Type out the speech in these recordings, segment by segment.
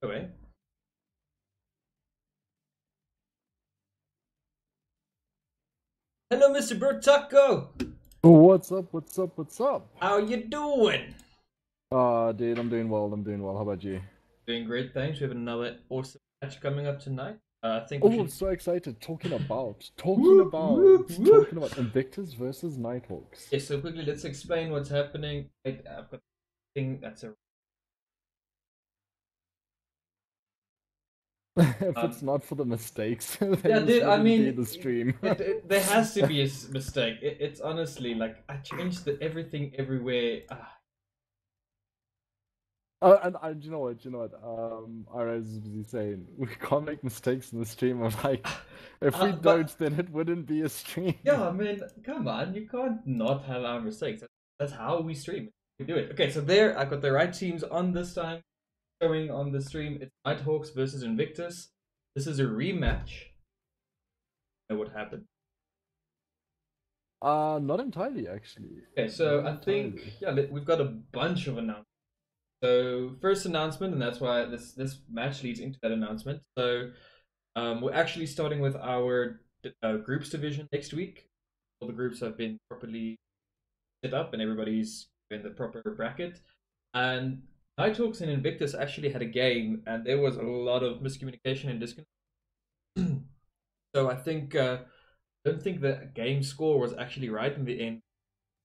Anyway. Hello, Mr. Br0 Taco. What's up? What's up? What's up? How you doing? Dude, I'm doing well. I'm doing well. How about you? Doing great, thanks. We have another awesome match coming up tonight. I think we Oh, I'm should. so excited. Whoop, whoop, whoop. Talking about Invictus versus Nighthawks. Okay, so quickly, let's explain what's happening. I've got a thing that's a. If it's Um, not for the mistakes, yeah, then this dude. I wouldn't be mean, the stream. there has to be a mistake. It's honestly like I changed everything everywhere. And you know what? Ares was busy saying we can't make mistakes in the stream. I'm like, if we don't, But then it wouldn't be a stream. yeah, I mean, come on, you can't not have our mistakes. That's how we stream. We do it. Okay, so there, I got the right teams on this time. Showing on the stream, it's Nighthawks versus Invictus. This is a rematch. Know what happened? Not entirely actually. Okay, so Not I think entirely. yeah, we've got a bunch of announcements. So first announcement, and that's why this match leads into that announcement. So we're actually starting with our groups division next week. All the groups have been properly set up, and everybody's in the proper bracket. And Nighthawks and Invictus actually had a game, and there was a lot of miscommunication and disconnect. So I think don't think the game score was actually right in the end.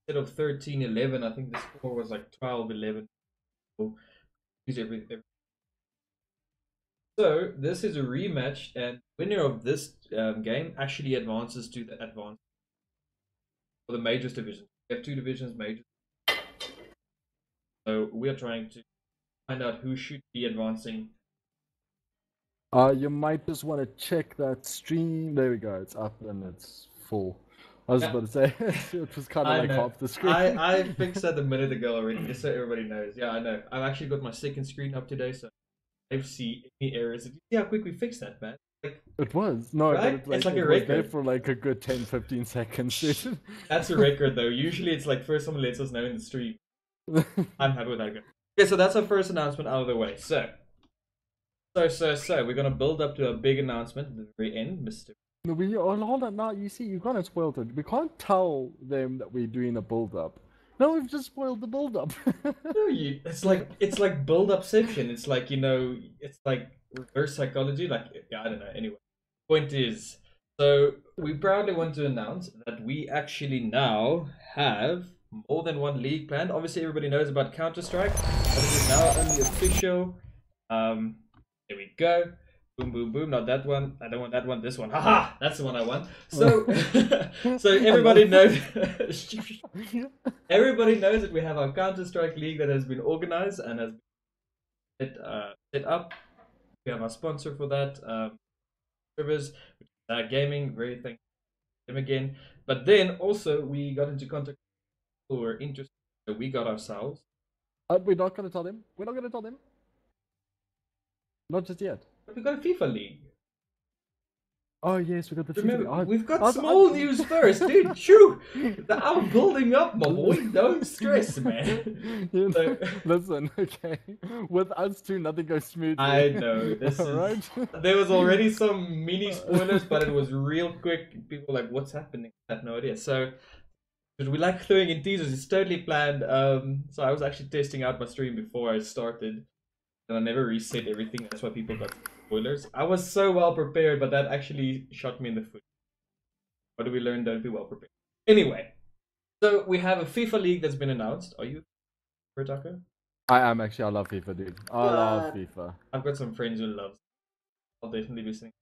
Instead of 13-11, I think the score was like 12-11. So this is a rematch, and winner of this game actually advances to the advance for the majors division. We have two divisions, majors. So we are trying to find out who should be advancing. You might just want to check that stream. There we go. It's up and it's full. I was Yeah, about to say it was kind of I like know. half the screen. I fixed that a minute ago already, just so everybody knows. Yeah, I know. I've actually got my second screen up today, so I see any errors. Did you see how quick we fixed that, man? Like, It was no, but right? it It's like like a it was there record. for like a good 10-15 seconds. Dude. That's a record, though. Usually, it's like first someone lets us know in the stream. I'm happy with that. Okay, so that's our first announcement out of the way. So, we're gonna build up to a big announcement at the very end, Mister. No, hold on now. You see, you kind of spoiled it. We can't tell them that we're doing a build up. No, we've just spoiled the build up. No, it's like build upception. It's like it's like reverse psychology. Like yeah, I don't know. Anyway, point is, so we proudly want to announce that we actually now have more than one league planned. Obviously, everybody knows about Counter Strike, but it is now only official. Um, there we go. Boom, boom, boom. Not that one. I don't want that one. This one. Haha! That's the one I want. So, so everybody knows. Everybody knows that we have our Counter Strike League that has been organized and has been set up. We have our sponsor for that, Servers, which is Gaming. Very thank them again. But then also we got into contact with people who were interested. So we got ourselves. We're not gonna tell them. We're not gonna tell them. Not just yet. We got a FIFA League. Oh yes, we got the Remember, FIFA. we've got small news first, dude. Shoo! I'm building up, my boy. Don't stress, man. So, Listen, okay. With us two, nothing goes smoothly. I know this is. Right? There was already some mini spoilers, but it was real quick. People were like, "What's happening?" I had no idea. So, because we like throwing in teasers, it's totally planned. So I was actually testing out my stream before I started, and I never reset everything. That's why people got spoilers. I was so well prepared, but that actually shot me in the foot. What do we learn? Don't be well prepared. Anyway, so we have a FIFA league that's been announced. Are you, Br0 Taco? I am actually. I love FIFA, dude. I love FIFA. I've got some friends who love. I'll definitely be listening.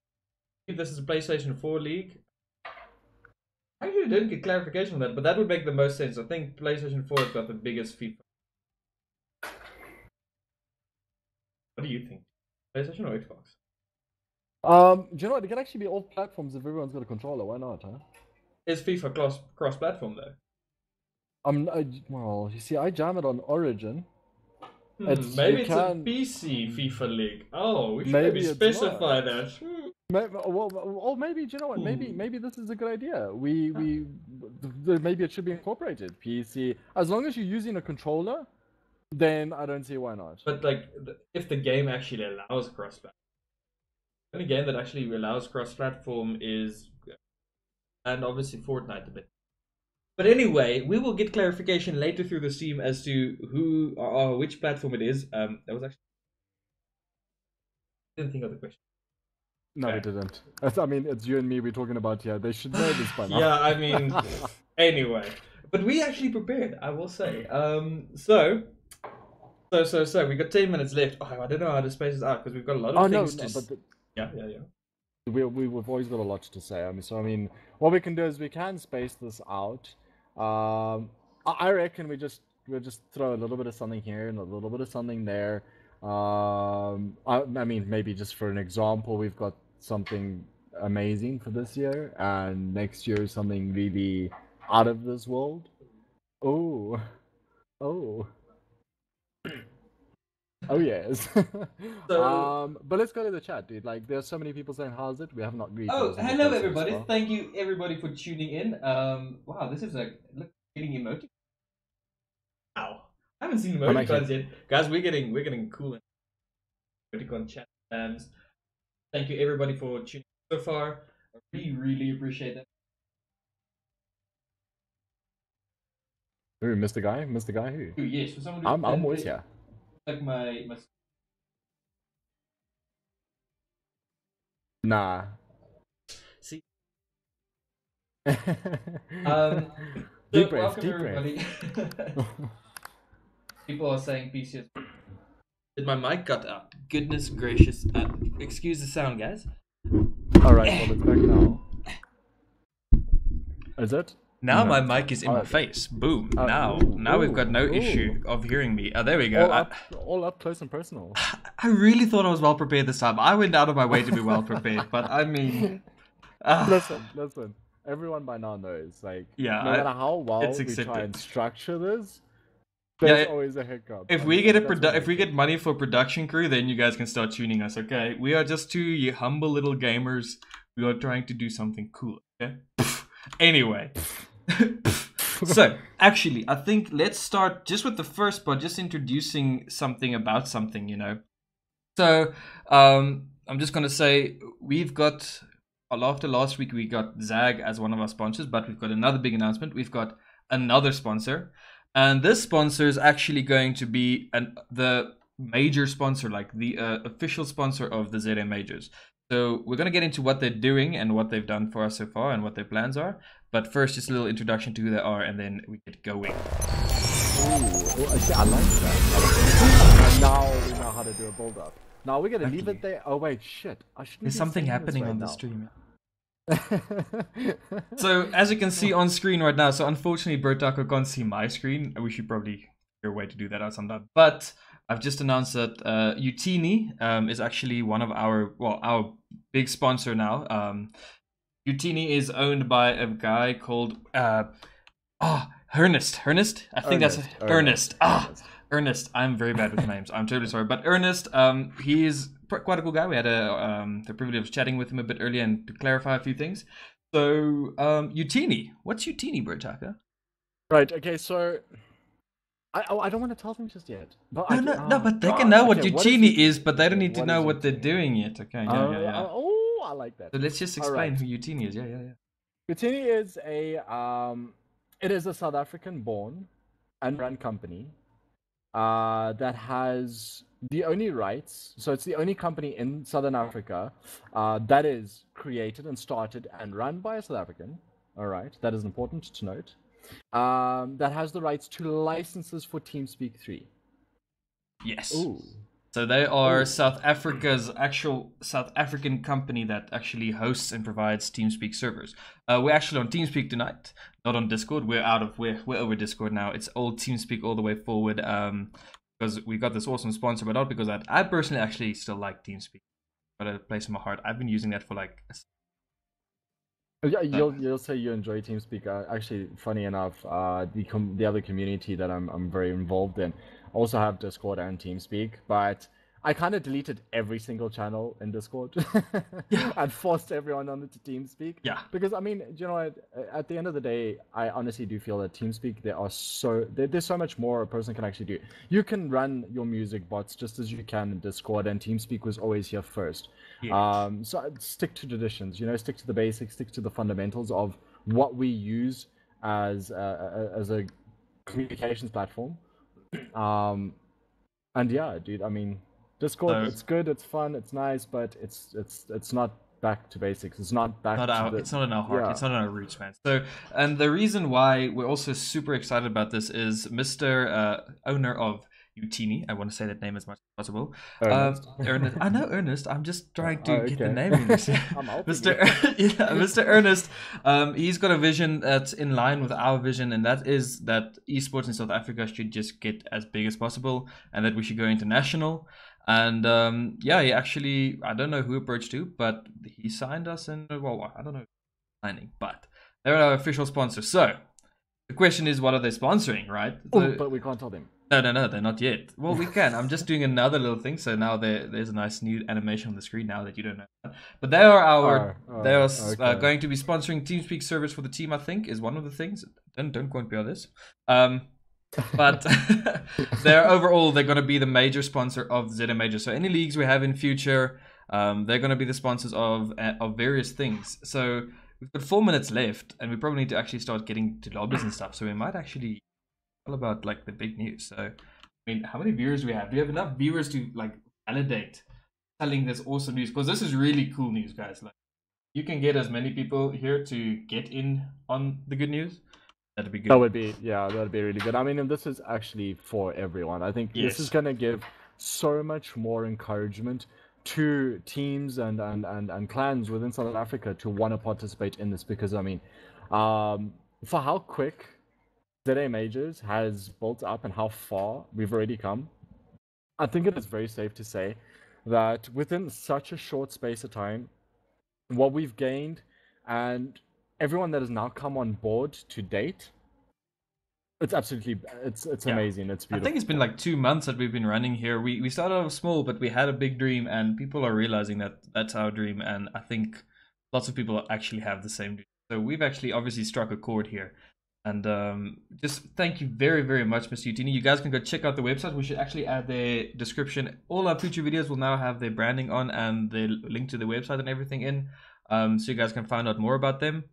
If this is a PlayStation 4 league, I actually didn't get clarification on that, but that would make the most sense. I think PlayStation 4 has got the biggest FIFA. What do you think? PlayStation or Xbox? Do you know what? It can actually be all platforms if everyone's got a controller. Why not, huh? Is FIFA cross-platform though? Well, you see, I jam it on Origin. Maybe it's a PC FIFA league. Oh, we should maybe specify that. Well, maybe, do you know what? Maybe this is a good idea. Maybe it should be incorporated. PC, as long as you're using a controller, Then I don't see why not. But like, if the game actually allows cross-platform, the only game that actually allows cross-platform is, and obviously Fortnite a bit. But anyway, we will get clarification later through the stream as to who or which platform it is. That was actually, I didn't think of the question. No, we Okay. didn't. I mean, it's you and me we're talking about here. They should know this by now. Yeah, I mean, anyway, but we actually prepared, I will say. So we got 10 minutes left. Oh, I don't know how to space this out because we've got a lot of Oh no, things no, to. but Yeah. we've always got a lot to say. I mean, what we can do is we can space this out. I reckon we'll just throw a little bit of something here and a little bit of something there. I mean, maybe just for an example, we've got something amazing for this year, and next year something really out of this world. Oh, oh. Oh yes. So, But let's go to the chat, dude. Like, there's so many people saying, "How's it?" We have not greeted oh, a single hello person this everybody! far. Thank you everybody for tuning in. Wow, this is like look getting emoticons. Wow, I haven't seen I'm actually emoticons yet, guys. We're getting cool emoticon chat. Thank you everybody for tuning in so far. I really appreciate that. Ooh, Mr. Guy, Mr. Guy, who? Ooh, yes, for someone I'm and always here. like my Nah. see. Deep So breath, welcome deep breath. everybody. People are saying PCS. Did my mic cut out? Goodness gracious! Excuse the sound, guys. All right, well it's back now. Is it? Now No, my it's mic not. is in my face. Boom. Now Ooh, we've got no ooh. issue of hearing me. Oh, there we go. All up close and personal. I really thought I was well prepared this time. I went out of my way to be well prepared, but I mean, Listen. Everyone by now knows, like, yeah, no matter how well it's we try accepted. and structure this, Yeah, there's always a hiccup. if I we mean, get that's what if we makes it. get money for production crew, then you guys can start tuning us. Okay, we are just two humble little gamers. We are trying to do something cool. Okay. Anyway. So, actually, I think let's start just with the first part, just introducing something about something, you know. So, I'm just going to say we've got, after last week, we got ZAG as one of our sponsors, but we've got another big announcement. We've got another sponsor. And this sponsor is actually going to be the major sponsor, like the official sponsor of the ZA Majors. So we're going to get into what they're doing and what they've done for us so far and what their plans are. But first, just a little introduction to who they are, and then we get going. Ooh, I like that. Now we know how to do a build up. Now we're gonna leave it there. Oh wait, shit! I shouldn't. There's be something saying happening this right on now. the stream. So as you can see on screen right now, so unfortunately Br0 Taco can't see my screen. We should probably figure a way to do that out sometime. But I've just announced that Utini is actually one of our big sponsor now. Utini is owned by a guy called Ernest. I think that's Ernest. Ernest. I'm very bad with names. I'm totally sorry. But Ernest, he is quite a cool guy. We had the privilege of chatting with him a bit earlier and to clarify a few things. So, Utini. What's Utini, Br0 Taco? Right. Okay. So I don't want to tell them just yet. But No, but they can know what Utini is, but they don't need to what know is what they're Utini? doing yet. Okay, yeah. Oh, I like that. So let's just explain who Utini is. Yeah. Utini is it is a South African born and run company that has the only rights. So it's the only company in Southern Africa that is created and started and run by a South African. All right, that is important to note. That has the rights to licenses for TeamSpeak 3. Yes. Ooh. So they are South Africa's actual South African company that actually hosts and provides TeamSpeak servers. We're actually on TeamSpeak tonight, not on Discord. We're over Discord now. It's old TeamSpeak all the way forward. Because we got this awesome sponsor, but not because I personally actually still like TeamSpeak. Got a place in my heart. I've been using that for like. Yeah, you'll say you enjoy TeamSpeak. Actually, funny enough, the other community that I'm very involved in also have Discord and TeamSpeak, but I kind of deleted every single channel in Discord Yeah. and forced everyone onto TeamSpeak. Yeah. Because I mean, you know, at the end of the day, I honestly do feel that TeamSpeak there's so much more a person can actually do. You can run your music bots just as you can in Discord, and TeamSpeak was always here first. Yes. So I'd stick to traditions, you know, stick to the basics, stick to the fundamentals of what we use as a communications platform. And yeah, dude, I mean, Discord, So it's good, it's fun, it's nice, but it's not back to basics. It's not back to the it's not in our heart. yeah. It's not in our roots, man. So, and the reason why we're also super excited about this is Mr. Owner of Utini. I want to say that name as much as possible. Ernest. Ernest. I know Ernest. I'm just trying Oh, to get the okay. name English. I'm helping Mr. you. Yeah, Mr. Ernest. He's got a vision that's in line with our vision, and that is that esports in South Africa should just get as big as possible, and that we should go international. And yeah, he actually, I don't know who approached who, but he signed us, and well, I don't know signing, but they're our official sponsor. So the question is, what are they sponsoring, right? Oh, So, but we can't tell them. no, they're not yet. Well, we can. I'm just doing another little thing. So now there's a nice new animation on the screen now that you don't know that. But they are they are okay. going to be sponsoring TeamSpeak servers for the team. I think is one of the things. Don't quote me on this. But they're going to be the major sponsor of ZAMAJORS. So any leagues we have in future, they're going to be the sponsors of various things. So we've got 4 minutes left, and we probably need to actually start getting to lobbies and stuff. So we might actually all about like the big news. So I mean, how many viewers do we have? Do you have enough viewers to like validate telling this awesome news? Because this is really cool news, guys. Like, you can get as many people here to get in on the good news. That'd be good. That'd be really good. I mean, and this is actually for everyone. I think this is gonna give so much more encouragement to teams and clans within South Africa to want to participate in this, because I mean, for how quick ZAMAJORS has built up and how far we've already come, I think it is very safe to say that within such a short space of time, what we've gained and everyone that has now come on board to date, it's absolutely it's amazing. It's beautiful. I think it's been like 2 months that we've been running here. We started off small, but we had a big dream, and people are realizing that that's our dream. And I think lots of people actually have the same dream. So we've actually obviously struck a chord here. And just thank you very, very much, Mr. Utini. You guys can go check out the website. We should actually add the description. All our future videos will now have their branding on and the link to the website and everything in, so you guys can find out more about them.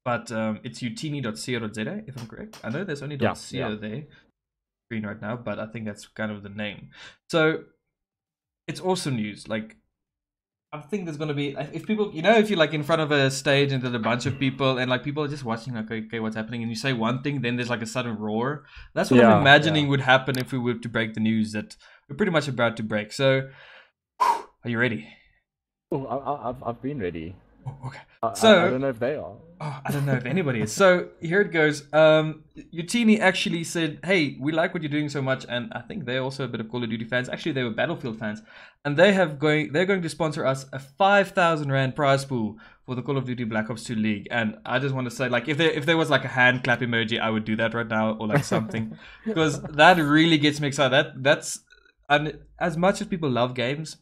But it's utini.co.za, if I'm correct. I know there's only .co there screen right now, but I think that's kind of the name. So it's awesome news. Like, I think there's gonna be, if people, you know, if you're like in front of a stage and there's a bunch of people and like people are just watching, like, okay, what's happening? And you say one thing, then there's like a sudden roar. That's what I'm imagining would happen if we were to break the news that we're pretty much about to break. So, are you ready? Oh, I've been ready. Oh, okay. So I don't know if they are. Oh, I don't know if anybody is. So here it goes. Utini actually said, "Hey, we like what you're doing so much," and I think they're also a bit of Call of Duty fans. Actually, they were Battlefield fans, and they're going to sponsor us a 5,000 rand prize pool for the Call of Duty Black Ops 2 League. And I just want to say, like, if there was like a hand clap emoji, I would do that right now, or like something, because that really gets me excited. And as much as people love games,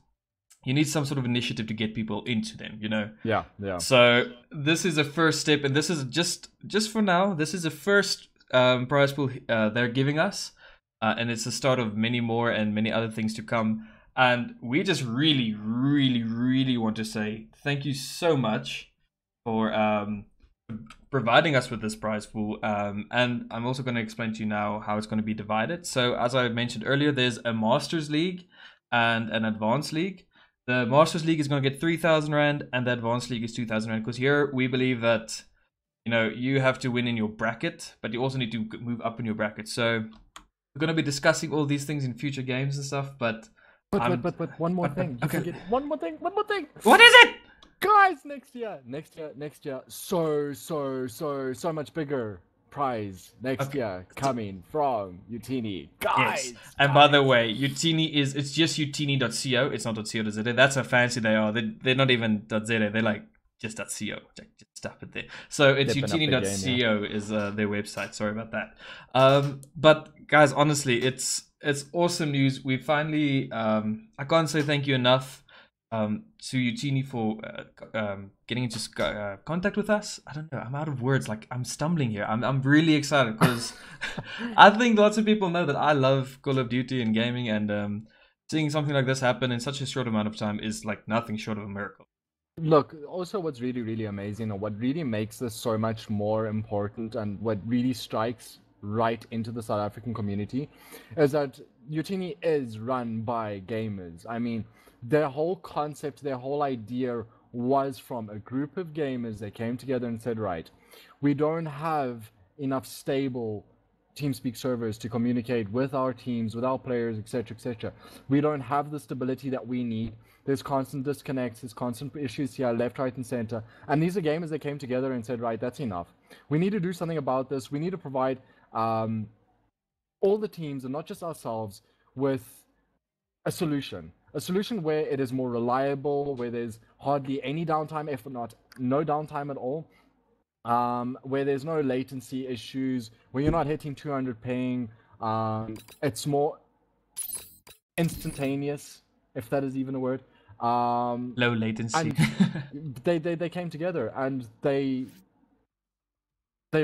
you need some sort of initiative to get people into them, you know? Yeah. So this is a first step, and this is just for now, this is the first prize pool they're giving us. And it's the start of many more and many other things to come. And we just really, really, really want to say thank you so much for providing us with this prize pool. And I'm also going to explain to you now how it's going to be divided. So as I mentioned earlier, there's a Masters League and an Advanced League. The Masters League is going to get 3,000 rand, and the Advanced League is 2,000 rand. Because here we believe that, you know, you have to win in your bracket, but you also need to move up in your bracket. So we're going to be discussing all these things in future games and stuff. But one more thing. Okay. One more thing. What is it? Guys, next year, so much bigger prize next year coming from Utini. Guys! Yes. And by the way, Utini it's just utini.co, it's not .co.za. That's how fancy they are. They're not even .za, they're like just .co. Just stuff it there. So it's utini.co is their website. Sorry about that. But guys, honestly, it's it's awesome news. We finally, I can't say thank you enough to Utini for getting into contact with us. I don't know. I'm out of words. Like I'm stumbling here. I'm really excited because I think lots of people know that I love Call of Duty and gaming, and seeing something like this happen in such a short amount of time is like nothing short of a miracle. Look, also what's really, really amazing, or what really makes this so much more important, and what really strikes right into the South African community, is that Utini is run by gamers. I mean, their whole concept, their whole idea was from a group of gamers that came together and said, right, we don't have enough stable TeamSpeak servers to communicate with our teams, with our players, etc., etc. We don't have the stability that we need. There's constant disconnects, there's constant issues here, left, right, and center. And these are gamers that came together and said, right, that's enough. We need to do something about this. We need to provide all the teams, and not just ourselves, with a solution. A solution where it is more reliable, where there's hardly any downtime, if not no downtime at all. Where there's no latency issues, where you're not hitting 200 ping. It's more instantaneous, if that is even a word. Low latency. And they came together, and they're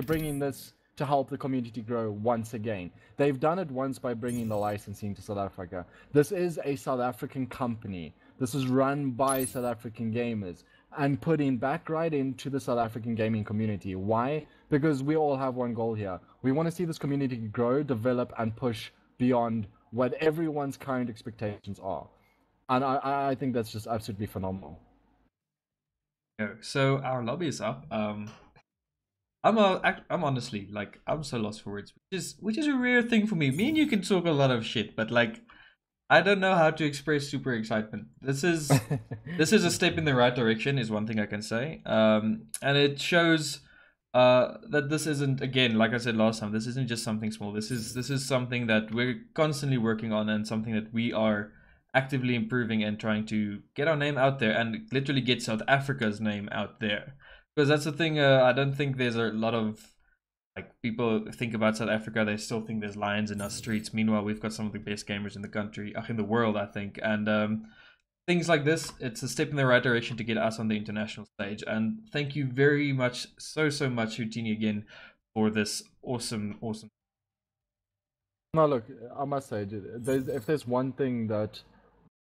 bringing this to help the community grow once again. They've done it once by bringing the licensing to South Africa. This is a South African company. This is run by South African gamers, and putting back right into the South African gaming community. Why? Because we all have one goal here. We want to see this community grow, develop, and push beyond what everyone's current expectations are. And I think that's just absolutely phenomenal. So our lobby is up. I'm honestly like I'm so lost for words, which is a rare thing for me. Me and you can talk a lot of shit, but like I don't know how to express super excitement. This is a step in the right direction, is one thing I can say. And it shows that this isn't, again, like I said last time, this isn't just something small. This is something that we're constantly working on, and something that we are actively improving and trying to get our name out there, and literally get South Africa's name out there. Because that's the thing. I don't think there's a lot of like people think about South Africa, they still think there's lions in our streets. Meanwhile, we've got some of the best gamers in the country, in the world, I think. And things like this, it's a step in the right direction to get us on the international stage. And thank you very much, so much, Utini, again, for this awesome. No, look, I must say, if there's one thing that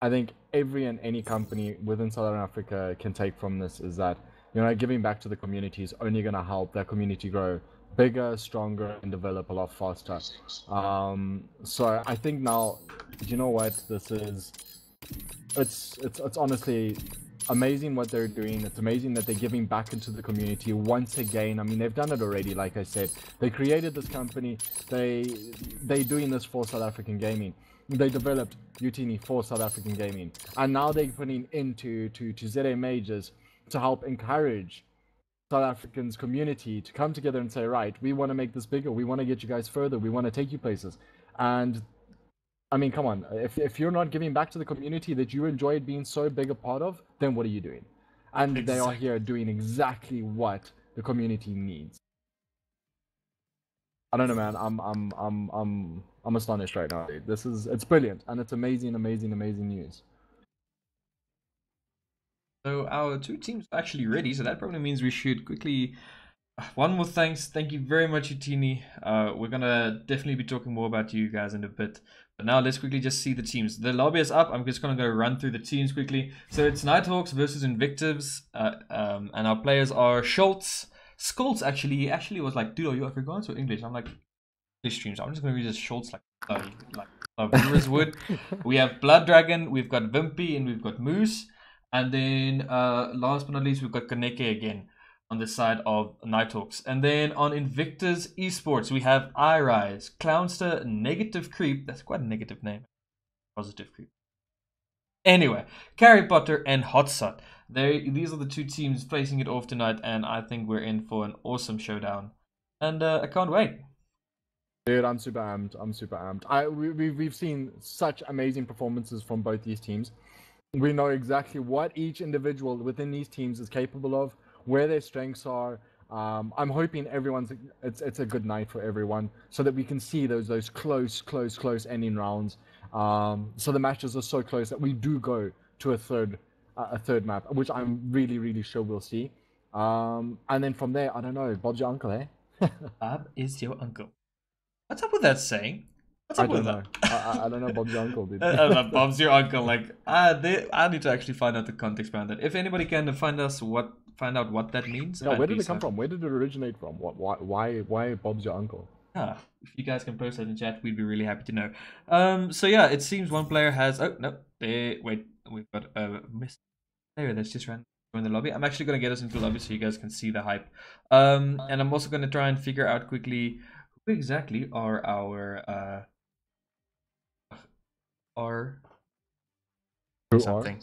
I think every and any company within Southern Africa can take from this, is that, you know, giving back to the community is only going to help that community grow bigger, stronger, and develop a lot faster. So I think now, you know what, this is, it's honestly amazing what they're doing. It's amazing that they're giving back into the community once again. I mean, they've done it already, like I said. They created this company. They're doing this for South African gaming. They developed Utini for South African gaming, and now they're putting into ZAMAJORS to help encourage South Africans community to come together and say, right, we want to make this bigger, we want to get you guys further, we want to take you places. And I mean, come on, if you're not giving back to the community that you enjoyed being so big a part of, then what are you doing? And They are here doing exactly what the community needs. I don't know, man. I'm astonished right now, dude. It's brilliant, and it's amazing news. So our two teams are actually ready, so that probably means we should quickly. One more thanks. Thank you very much, Utini. We're gonna definitely be talking more about you guys in a bit. But now let's quickly just see the teams. The lobby is up. I'm just gonna go run through the teams quickly. So it's Nighthawks versus Invictus, and our players are Schultz. Skoltz actually was like, dude, are you Afrikaans or English? I'm like, English streams. I'm just gonna read this Schultz like viewers would. We have Blood Dragon, we've got Wimpy, and we've got Moose. And then last but not least, we've got Kaneke again on the side of Nighthawks. And then on Invictus Esports, we have iRise, Clownster, Negative Creep. That's quite a negative name. Positive Creep. Anyway, Carrie Potter and Hotsot. These are the two teams facing it off tonight, and I think we're in for an awesome showdown. And I can't wait. Dude, I'm super amped. We've seen such amazing performances from both these teams. We know exactly what each individual within these teams is capable of, where their strengths are, I'm hoping it's a good night for everyone, so that we can see those close ending rounds. So the matches are so close that we do go to a third map, which I'm really sure we'll see. And then from there, I don't know, Bob's your uncle, eh? Bob is your uncle. What's up with that saying? What's I up with don't know. that? I don't know Bob's your uncle, dude. Bob's your uncle. Like, I need to actually find out the context behind that. If anybody can find out what that means. Yeah, where did it come from? Where did it originate from? Why Bob's your uncle? Yeah, if you guys can post that in chat, we'd be really happy to know. So yeah, it seems one player has. Oh no, wait, we've got a missed player that's just ran in the lobby. I'm actually gonna get us into the lobby so you guys can see the hype. And I'm also gonna try and figure out quickly who exactly are our something.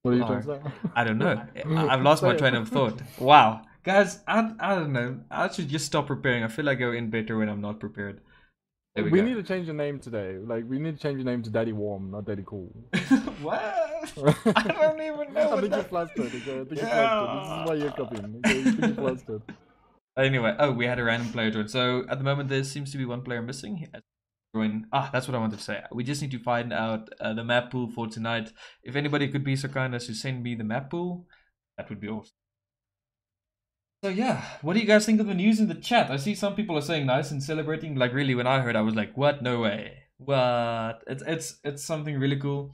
What are you trying to say? I don't know. I've lost my train of thought. Wow. Guys, I don't know. I should just stop preparing. I feel like I go in better when I'm not prepared. There we go. Need to change your name today. Like, we need to change your name to Daddy Warm, not Daddy Cool. What? I don't even know. I think you're flustered. Okay? I think you're flustered. This is why you're copying. Okay? You think you're flustered. Anyway, oh, we had a random player join. So at the moment, there seems to be one player missing. That's what I wanted to say. We just need to find out the map pool for tonight. If anybody could be so kind as to send me the map pool, that would be awesome. So yeah, what do you guys think of the news in the chat? I see some people are saying nice and celebrating. Like really, when I heard, I was like, what? No way. What? It's something really cool.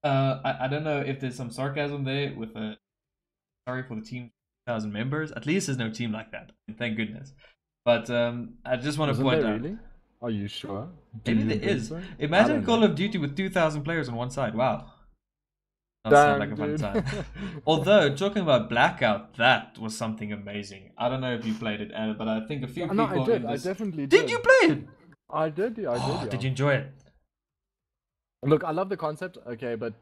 I don't know if there's some sarcasm there with a sorry for the team 1,000 members. At least there's no team like that. Thank goodness. But I just want to point out. Really? Are you sure? Maybe there is. So? Imagine Call of Duty with 2,000 players on one side. Wow. Damn, sound like a fun time. Although, talking about Blackout, that was something amazing. I don't know if you played it, but I think a few people... I did. I definitely did. Did you play it? I did, yeah. I did. Did you enjoy it? Look, I love the concept, okay, but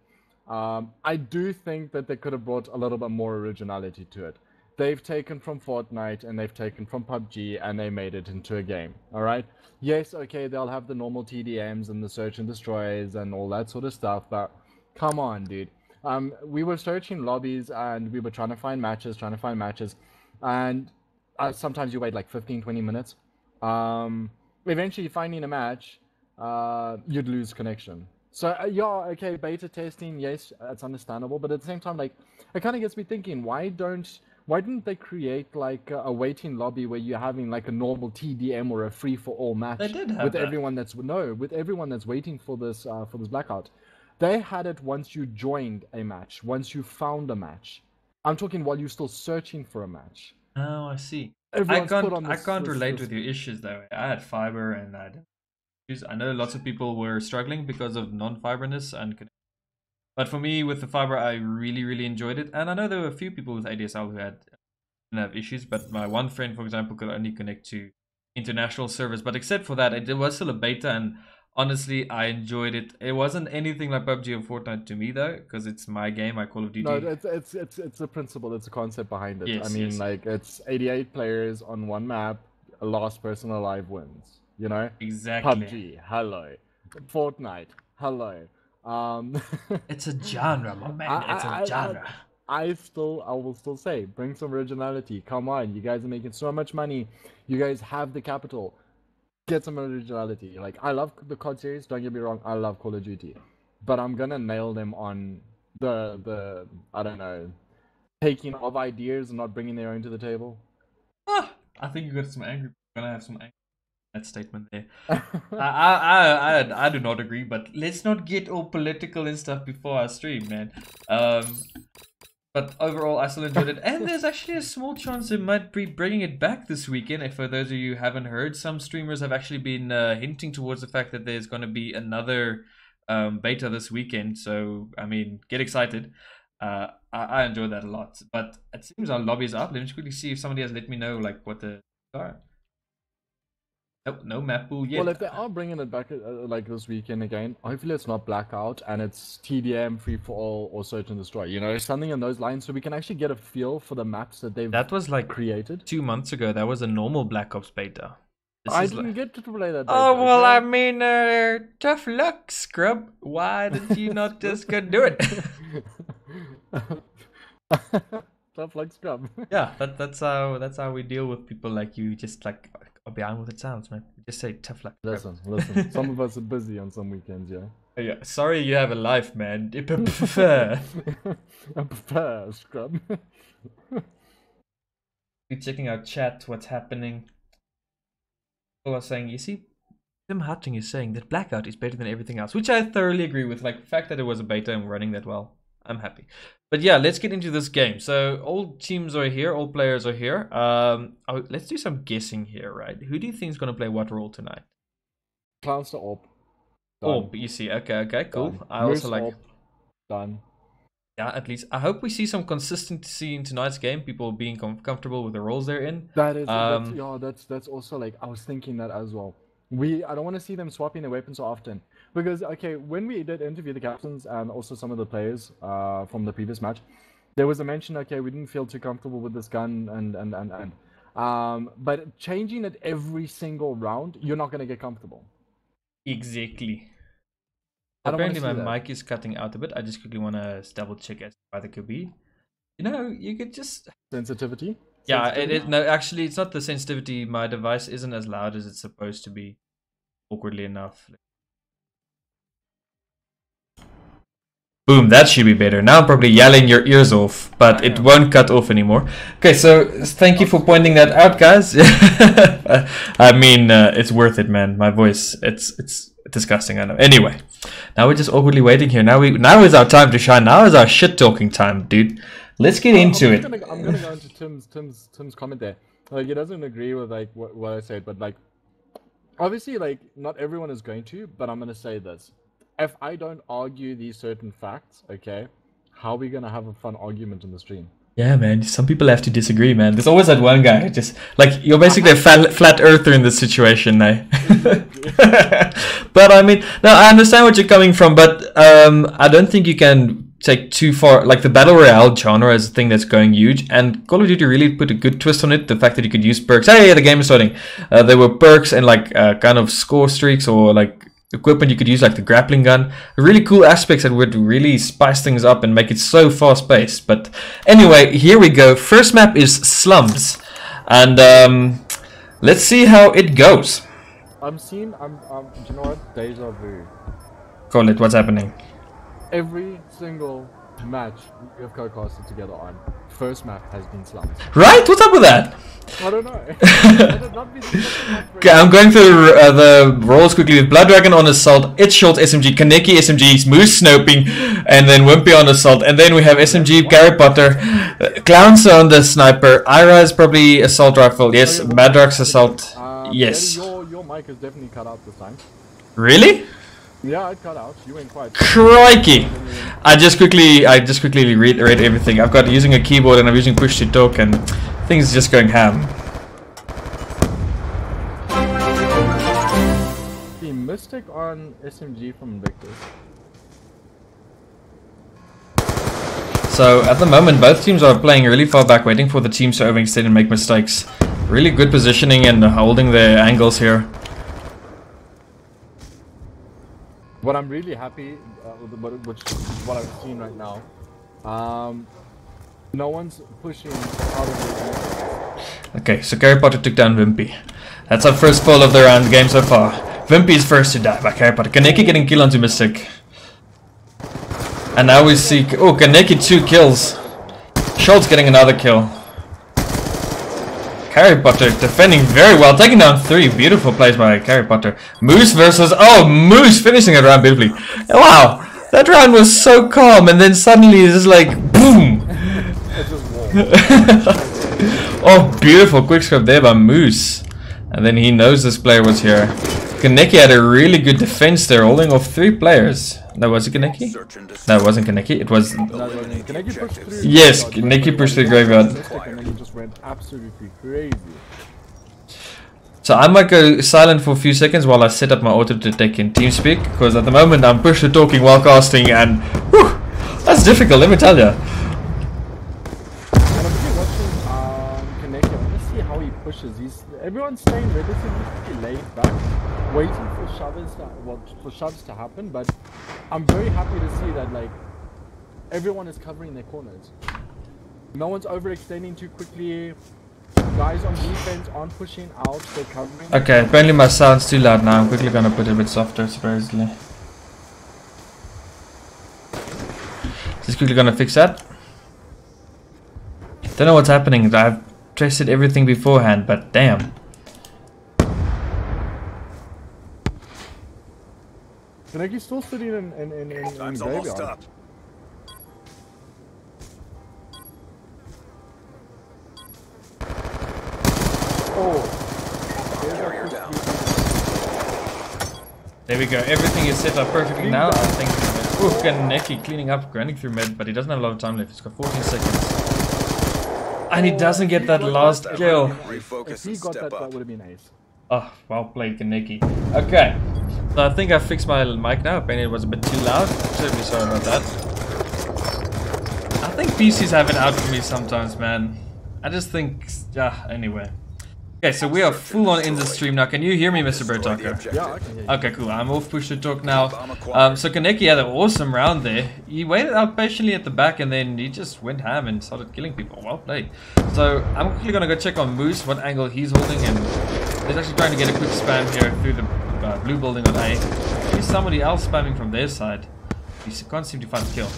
I do think that they could have brought a little bit more originality to it. They've taken from Fortnite and they've taken from PUBG and they made it into a game, alright? Yes, okay, they'll have the normal TDMs and the search and destroys and all that sort of stuff, but come on, dude. We were searching lobbies and we were trying to find matches, and sometimes you wait like 15-20 minutes. Eventually finding a match, you'd lose connection. So yeah, okay, beta testing, yes, it's understandable, but at the same time, like, it kind of gets me thinking, why didn't they create like a waiting lobby where you're having like a normal TDM or a free-for-all match with everyone that's waiting for this Blackout? They had it once you joined a match, once you found a match. I'm talking while you're still searching for a match. Oh, I see. I can't relate with your issues though. I had fiber and I know lots of people were struggling because of non-fiberness and. But for me, with the fiber, I really enjoyed it. And I know there were a few people with ADSL who didn't have issues, but my one friend, for example, could only connect to international servers. But except for that, it was still a beta, and honestly, I enjoyed it. It wasn't anything like PUBG or Fortnite to me, though, because it's my game, I Call of Duty. No, it's a principle, it's a concept behind it. Yes, I mean, like, it's 88 players on one map, a last person alive wins, you know? Exactly. PUBG, hello. Fortnite, hello. It's a genre, my man. It's a genre. I will still say, bring some originality. Come on, you guys are making so much money. You guys have the capital. Get some originality. Like, I love the COD series. Don't get me wrong. I love Call of Duty, but I'm gonna nail them on the I don't know, taking of ideas and not bringing their own to the table. I think you got some angry. Gonna have some anger. That statement there. I do not agree, but let's not get all political and stuff before our stream, man. But overall, I still enjoyed it, and there's actually a small chance they might be bringing it back this weekend. If for those of you who haven't heard, some streamers have actually been hinting towards the fact that there's going to be another beta this weekend. So I mean, get excited. I enjoyed that a lot. But it seems our lobby is up. Let me just quickly see if somebody has let me know like what the are. No map pool yet. Well, if they are bringing it back like this weekend again, hopefully it's not Blackout and it's TDM, free for all, or search and destroy. You know, something in those lines, so we can actually get a feel for the maps that they've created. 2 months ago. That was a normal Black Ops beta. I didn't get to play that beta. Oh well, okay? I mean, tough luck, scrub. Why did you not just go do it? Tough luck scrub. Yeah, that's how we deal with people like you. Just like are behind what it sounds, man. We just say tough luck. Listen. Some of us are busy on some weekends, yeah. Yeah, sorry you have a life, man. I prefer scrub. Be checking out chat. What's happening? People are saying, you see, Tim Hutching is saying that Blackout is better than everything else, which I thoroughly agree with. Like the fact that it was a beta and running that well, I'm happy. But yeah, let's get into this game. So all teams are here, all players are here. Let's do some guessing here, right? Who do you think is going to play what role tonight? Clowns to AWP. AWP, you see. Okay, cool. Done. I also like... AWP. Done. Yeah, at least. I hope we see some consistency in tonight's game. People being comfortable with the roles they're in. That is, that's also like, I was thinking that as well. I don't want to see them swapping their weapons so often. Because, okay, when we did interview the captains and also some of the players from the previous match, there was a mention, okay, we didn't feel too comfortable with this gun but changing it every single round, you're not going to get comfortable. Exactly. Apparently my mic is cutting out a bit. I just quickly want to double check as to why that could be. You know, you could just... Sensitivity? Yeah, no, actually, it's not the sensitivity. My device isn't as loud as it's supposed to be, awkwardly enough. Boom, that should be better. Now I'm probably yelling your ears off, but it won't cut off anymore. Okay, so thank you for pointing that out, guys. I mean, it's worth it, man. My voice, it's disgusting, I know. Anyway, now we're just awkwardly waiting here. Now is our time to shine. Now is our shit talking time, dude. Let's get into it. I'm gonna go into Tim's comment there. Like, he doesn't agree with like what I said, but like, obviously, like, not everyone is going to. But I'm gonna say this: if I don't argue these certain facts, okay, how are we gonna have a fun argument in the stream? Yeah, man. Some people have to disagree, man. There's always that one guy who just like, you're basically a flat earther in this situation, eh? But I mean, no, I understand what you're coming from, but I don't think you can take too far. Like the battle royale genre is a thing that's going huge, and Call of Duty really put a good twist on it. The fact that you could use perks. Hey, the game is starting. There were perks and like kind of score streaks or like equipment you could use, like the grappling gun. Really cool aspects that would really spice things up and make it so fast paced. But anyway, here we go. First map is Slums, and let's see how it goes. do you know what? Deja vu. Call it. What's happening? Every single match we have co-casted together on, first map has been Slums. Right? What's up with that? I don't know. Okay, I'm going through the roles quickly. With Blood Dragon on Assault, It's Schultz SMG, Kaneki SMG, Moose Snoping, and then Wimpy on Assault. And then we have SMG, Gary Potter, Clowns on the Sniper, Ira is probably Assault Rifle, yes, Madrox Assault, yes. Your mic is definitely cut out this time. Really? Yeah, it cut out. You ain't quite. Crikey! I just quickly read everything. I've got using a keyboard and I'm using push to talk and things just going ham. The Mystic on SMG from Invictus. So at the moment both teams are playing really far back, waiting for the teams to overextend and make mistakes. Really good positioning and holding their angles here. What I'm really happy which is what I've seen right now. No one's pushing out of the... Okay, so Gary Potter took down Wimpy. That's our first fall of the round game so far. Wimpy is first to die by Gary Potter. Kaneki getting kill onto Mystic. And now we see... Oh, Kaneki 2 kills. Schultz getting another kill. Gary Potter defending very well, taking down 3. Beautiful plays by Gary Potter. Moose versus... Oh, Moose finishing it round beautifully. Wow, that round was so calm, and then suddenly it's just like, boom! Oh, beautiful quick scope there by Moose. And then he knows this player was here. Kaneki had a really good defense there, holding off 3 players. No, was it Kaneki? No, it wasn't Kaneki. It was... Kaneki pushed through. Yes, Kaneki pushed through the graveyard. And then he just went absolutely crazy. So I might go silent for a few seconds while I set up my auto detect in TeamSpeak, because at the moment I'm push to talking while casting, and whew, that's difficult, let me tell you. And I'm really watching Kaneki. I want to see how he pushes. Everyone's staying relatively laid back, waiting for shoves to happen. But I'm very happy to see that like everyone is covering their corners. No one's overextending too quickly. Guys on defense aren't pushing out, they're covering. Okay, apparently my sound's too loud now. I'm quickly gonna put it a bit softer, supposedly. Just quickly gonna fix that. Don't know what's happening. I've tested everything beforehand, but damn. Kaneki's still sitting in Time's almost graveyard. up. Oh, Carrier down. There we go. Everything is set up perfectly now. I think. Ooh, Kaneki cleaning up, grinding through mid, but he doesn't have a lot of time left. He's got 14 seconds. And he doesn't get that last kill. Refocus If he and got step that up. would have been ace. Oh, well played, Kaneki. Okay. So I think I fixed my mic now. Apparently it was a bit too loud. I'm terribly sorry about that. I think PCs have it out for me sometimes, man. I just think... anyway. Okay, so we are full on in the stream now. Can you hear me, Mr. Br0 Taco? Yeah, I can hear you. Okay, cool. I'm off push to talk now. So Kaneki had an awesome round there. He waited out patiently at the back and then he just went ham and started killing people. Well played. So I'm quickly gonna go check on Moose, what angle he's holding, and he's actually trying to get a quick spam here through the blue building on A. There's somebody else spamming from their side. He can't seem to find the kill.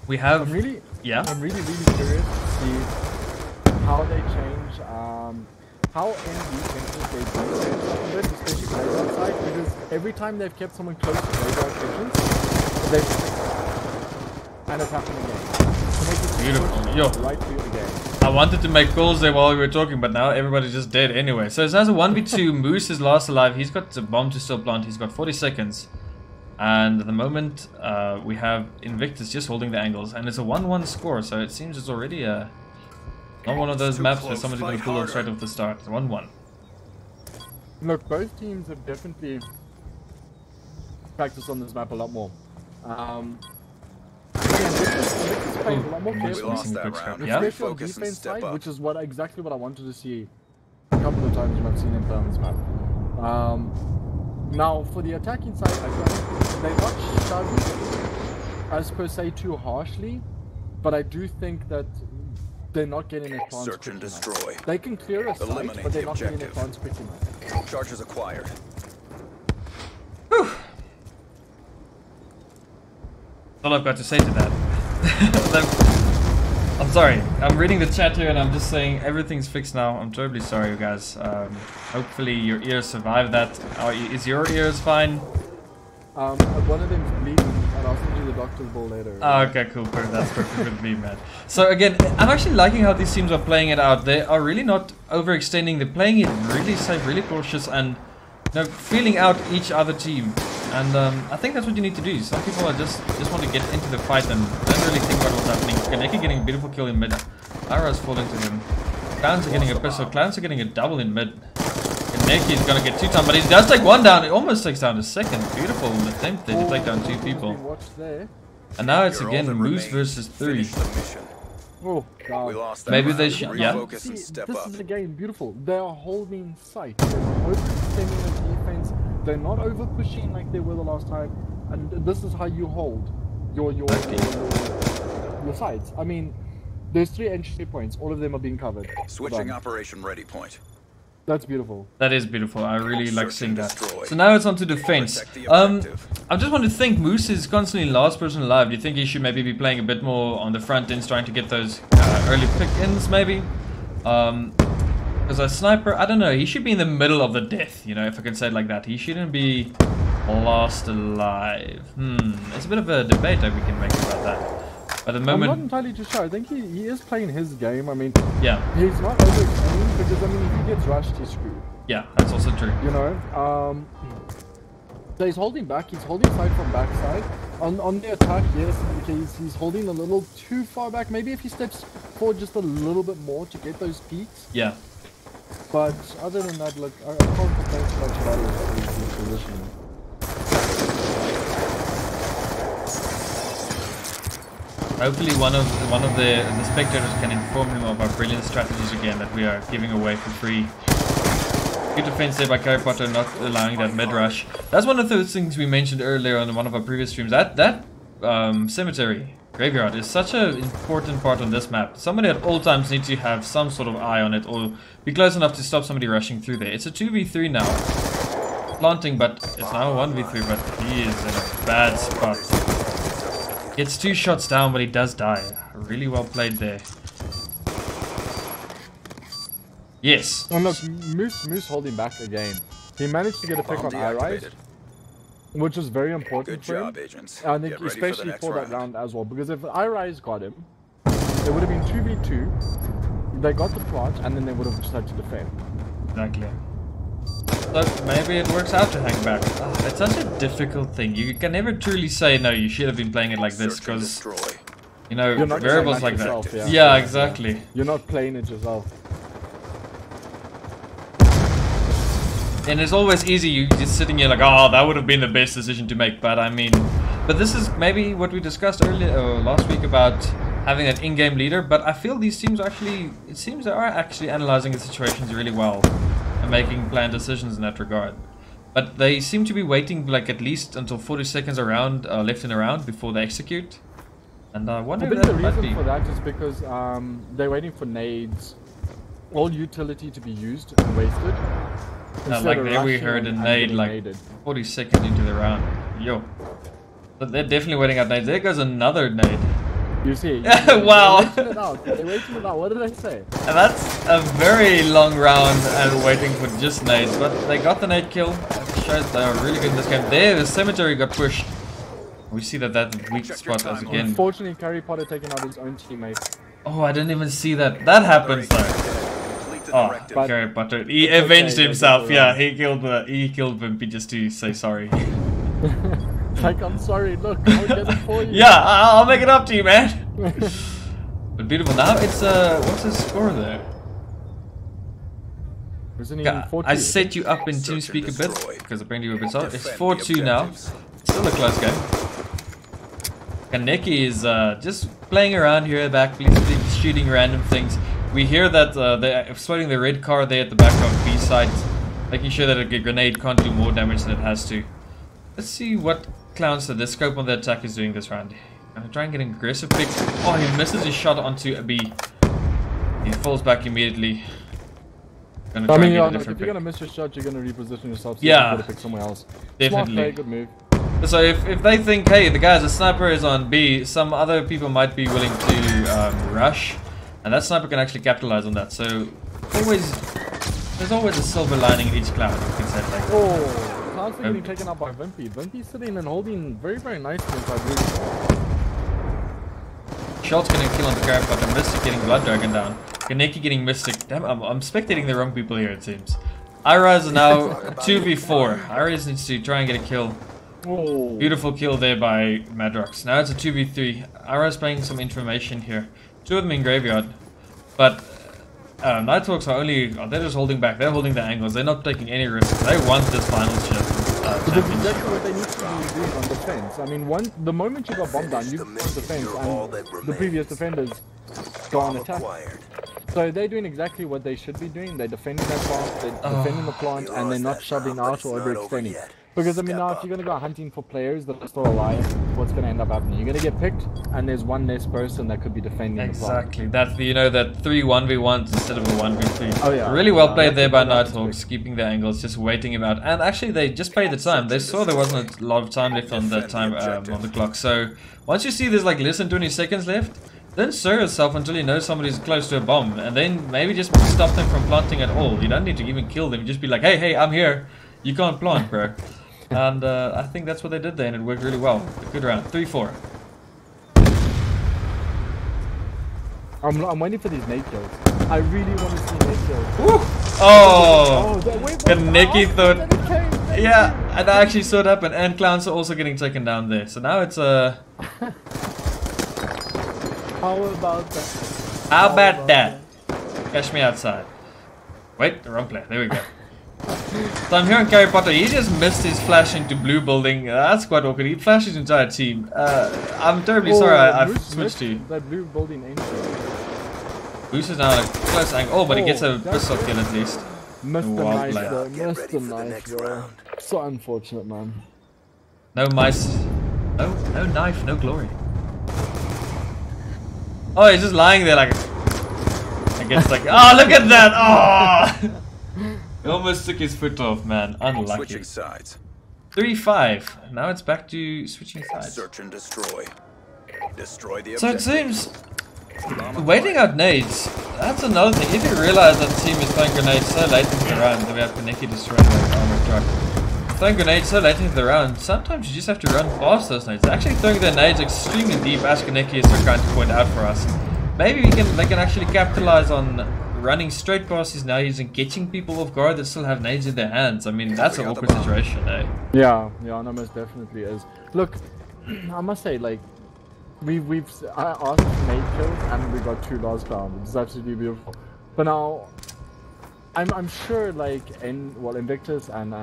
We have... I'm really curious to see how they change, how in defenses they do a bit, especially graveyard side, because every time they've kept someone close to graveyard kitchens, they've and it's happening again. Beautiful. Yo. Right through the game. I wanted to make calls there while we were talking, but now everybody's just dead anyway. So it's as a 1v2, Moose is last alive. He's got the bomb to still plant. He's got 40 seconds. And at the moment, we have Invictus just holding the angles. And it's a 1-1 score, so it seems it's already not one of those maps where somebody's going to pull it straight off the start. It's 1-1. Look, both teams have definitely practiced on this map a lot more. Invictus playing a lot more We carefully. lost that round. Yeah? Especially on Refocus and defense step side, up. which is exactly what I wanted to see a couple of times when I've seen him play on this map. Now, for the attacking side, I think they're not shoving as per se too harshly, but I do think that they're not getting their plants Search and quick enough. destroy. They can clear a site, Eliminate but they're the not getting their objective. plants quick enough. Charges acquired. Whew. That's all I've got to say to that. I'm sorry. I'm reading the chat here and I'm just saying everything's fixed now. I'm terribly sorry, you guys. Hopefully your ears survive that. Is your ears fine? One of them's bleeding, and I'll send you the doctor's ball later. Oh, okay, cool. That's perfect with me, man. So again, I'm actually liking how these teams are playing it out. They are really not overextending. They're playing it really safe, really cautious, and feeling out each other team. And I think that's what you need to do. Some people are just want to get into the fight and don't really think about what's happening. Kaneki getting a beautiful kill in mid. Ara's falling to him. Clowns are getting a pistol. Clowns are getting a double in mid. Kaneki is gonna get 2 times, but he does take 1 down. It almost takes down a second. Beautiful attempt there to take down 2 people. And now it's again Moose versus 3. Oh, God. We lost that Maybe round. they should. Yeah. Refocus See, and step this up. is again beautiful. They are holding sight. They're not overextending the defense. They're not over pushing like they were the last time. And this is how you hold your sights. I mean, there's 3 entry points. All of them are being covered. Switching Done. operation ready point. That's beautiful. That is beautiful. I really like Search seeing and that. destroy. So now it's on to defense. Protect the objective. I just want to think Moose is constantly last person alive. Do you think he should maybe be playing a bit more on the front ends, trying to get those early pick-ins maybe? Because a sniper, I don't know, he should be in the middle of the death, you know, if I can say it like that. He shouldn't be last alive. It's a bit of a debate that we can make about that. At the moment, I'm not entirely too sure. I think he is playing his game. I mean, yeah, he's not overextending because, I mean, if he gets rushed, he's screwed. yeah, that's also true. You know? So he's holding back. He's holding side from backside. On the attack, yes, he's holding a little too far back. Maybe if he steps forward just a little bit more to get those peaks. Yeah. But other than that, look, I can't complain too much about his position. Hopefully one of the spectators can inform him of our brilliant strategies again that we are giving away for free. Good defense there by Harry Potter, not allowing that mid rush. That's one of those things we mentioned earlier on one of our previous streams. That cemetery Graveyard is such an important part on this map. Somebody at all times needs to have some sort of eye on it or be close enough to stop somebody rushing through there. It's a 2v3 now. Planting, but it's now a 1v3, but he is in a bad spot. Gets 2 shots down, but he does die. Really well played there. Yes. And look, Moose holding back again. He managed to get a pick on iRise, which was very important Good for him. job, agents. I think especially for that round as well, because if iRise got him, it would have been 2v2. They got the plant, and then they would have just had to defend. Exactly. So maybe it works out to hang back. Oh, it's such a difficult thing. You can never truly say, no, you should have been playing it like this, because, you know, You're not variables playing like yourself, that. yeah. Yeah, exactly. You're not playing it yourself. And it's always easy, you just sitting here like, oh, that would have been the best decision to make. But I mean, but this is maybe what we discussed earlier last week about having an in-game leader. But I feel these teams actually, it seems they are actually analyzing the situations really well and making planned decisions in that regard. But they seem to be waiting like at least until 40 seconds around left in a round before they execute. And I wonder I if think that the might reason be. for that is because they're waiting for nades, all utility to be used and wasted. Like there we heard a nade like 40 seconds into the round. Yo. But they're definitely waiting out nades. There goes another nade. You see? Wow. They're waiting it out. They're waiting it out. What did I say? And that's a very long round and waiting for just nades. But they got the nade kill. It shows they are really good in this game. There, the cemetery got pushed. We see that weak spot as again. Unfortunately, Curry Potter taking out his own teammate. Oh, I didn't even see that. That happens though. Oh, Gary Potter. He avenged himself. Yeah, he killed Wimpy just to say sorry. Like, I'm sorry, look, I'll get it for you. Yeah, I'll make it up to you, man. But beautiful. Now it's what's the score there? Isn't he 4-2? I set you up in TeamSpeak a bit because apparently we're a bit soft. It's 4-2 now. Still a close game. Kaneki is just playing around here back, shooting random things. We hear that they're exploding the red car there at the back of B site, making sure that a grenade can't do more damage than it has to. Let's see what Clowns the scope on the attack is doing this round. Gonna try and get an aggressive pick. Oh, he misses his shot onto a B. He falls back immediately. Gonna try and get a different if you're pick. gonna miss your shot, you're gonna reposition yourself. So Yeah. you gotta pick somewhere else. Definitely. Smart play, good move. So if they think, hey, the guy's a sniper is on B, some other people might be willing to rush. And that sniper can actually capitalize on that. So there's always a silver lining in each cloud, you can say it like that. Oh, Cloud's getting taken out by Vimpy. Vimpy's sitting and holding very, very nicely inside blue. Schultz getting a kill on the Garrett, but the Mystic getting Blood Dragon down. Kaneki getting Mystic. Damn, I'm spectating the wrong people here, it seems. Iraz is now 2v4. Iraz needs to try and get a kill. Oh. Beautiful kill there by Madrox. Now it's a 2v3. Iraz playing some information here. 2 of them in graveyard. But Nighthawks are they're just holding back. They're holding the angles. They're not taking any risks. They want this final Because championship. exactly what they need to be doing on defense. I mean, the moment you got bombed down, you go on defense, and the previous defenders go on attack. So they're doing exactly what they should be doing. They're defending that plant, they're defending the plant, and they're not shoving out or overextending. Because I mean, now if you're gonna go hunting for players that are still alive, what's gonna end up happening? You're gonna get picked, and there's one less person that could be defending the plant. Exactly. That that 3 1v1s instead of a 1v3. Oh yeah. Really well played that's there by that's Nighthawks, keeping the angles, just waiting him out. And actually, they just played the time. They saw there wasn't a lot of time left on the on the clock. So once you see there's like less than 20 seconds left, then stir yourself until you know somebody's close to a bomb, and then maybe just stop them from planting at all. You don't need to even kill them. Just be like, hey, I'm here. You can't plant, bro. And I think that's what they did there, and it worked really well. A good round. 3-4. I'm waiting for these nade kills. I really want to see nade kills. Woo! Oh! Wait, Kaneki thought... thought. Yeah, and I actually saw it happen, and Clowns are also getting taken down there. So now it's How about that? How about that? Catch me outside. Wait, the wrong player. There we go. So I'm hearing Harry Potter. He just missed his flash into blue building. That's quite awkward. He flashed his entire team. I'm terribly sorry I switched to you. That blue building ain't Boost is now at a close angle. Oh, but he gets a pistol kill at least. Mr. Well Nice played. though. Mr. Nice bro. So unfortunate, man. No mice. No knife, no glory. Oh, he's just lying there like. I guess like, oh, look at that! Oh! He almost took his foot off, man. Unlucky. Switching sides. 3-5. Now it's back to switching sides. Search and destroy. Destroy the So it objective. seems waiting out nades. That's another thing. If you realize that the team is throwing grenades so late into the round, then we have Kaneki destroying the armored truck. Throwing grenades so late into the round, sometimes you just have to run past those nades. Actually throwing their nades extremely deep, as Kaneki is trying to point out for us. Maybe they can actually capitalize on running straight past his nades and catching people off guard that still have nades in their hands. I mean, that's an awkward situation, eh? Yeah, no, most definitely is. Look, I must say, like, I asked for 8 kills and we got 2 last round. It's absolutely beautiful. But now, I'm sure, like, Invictus and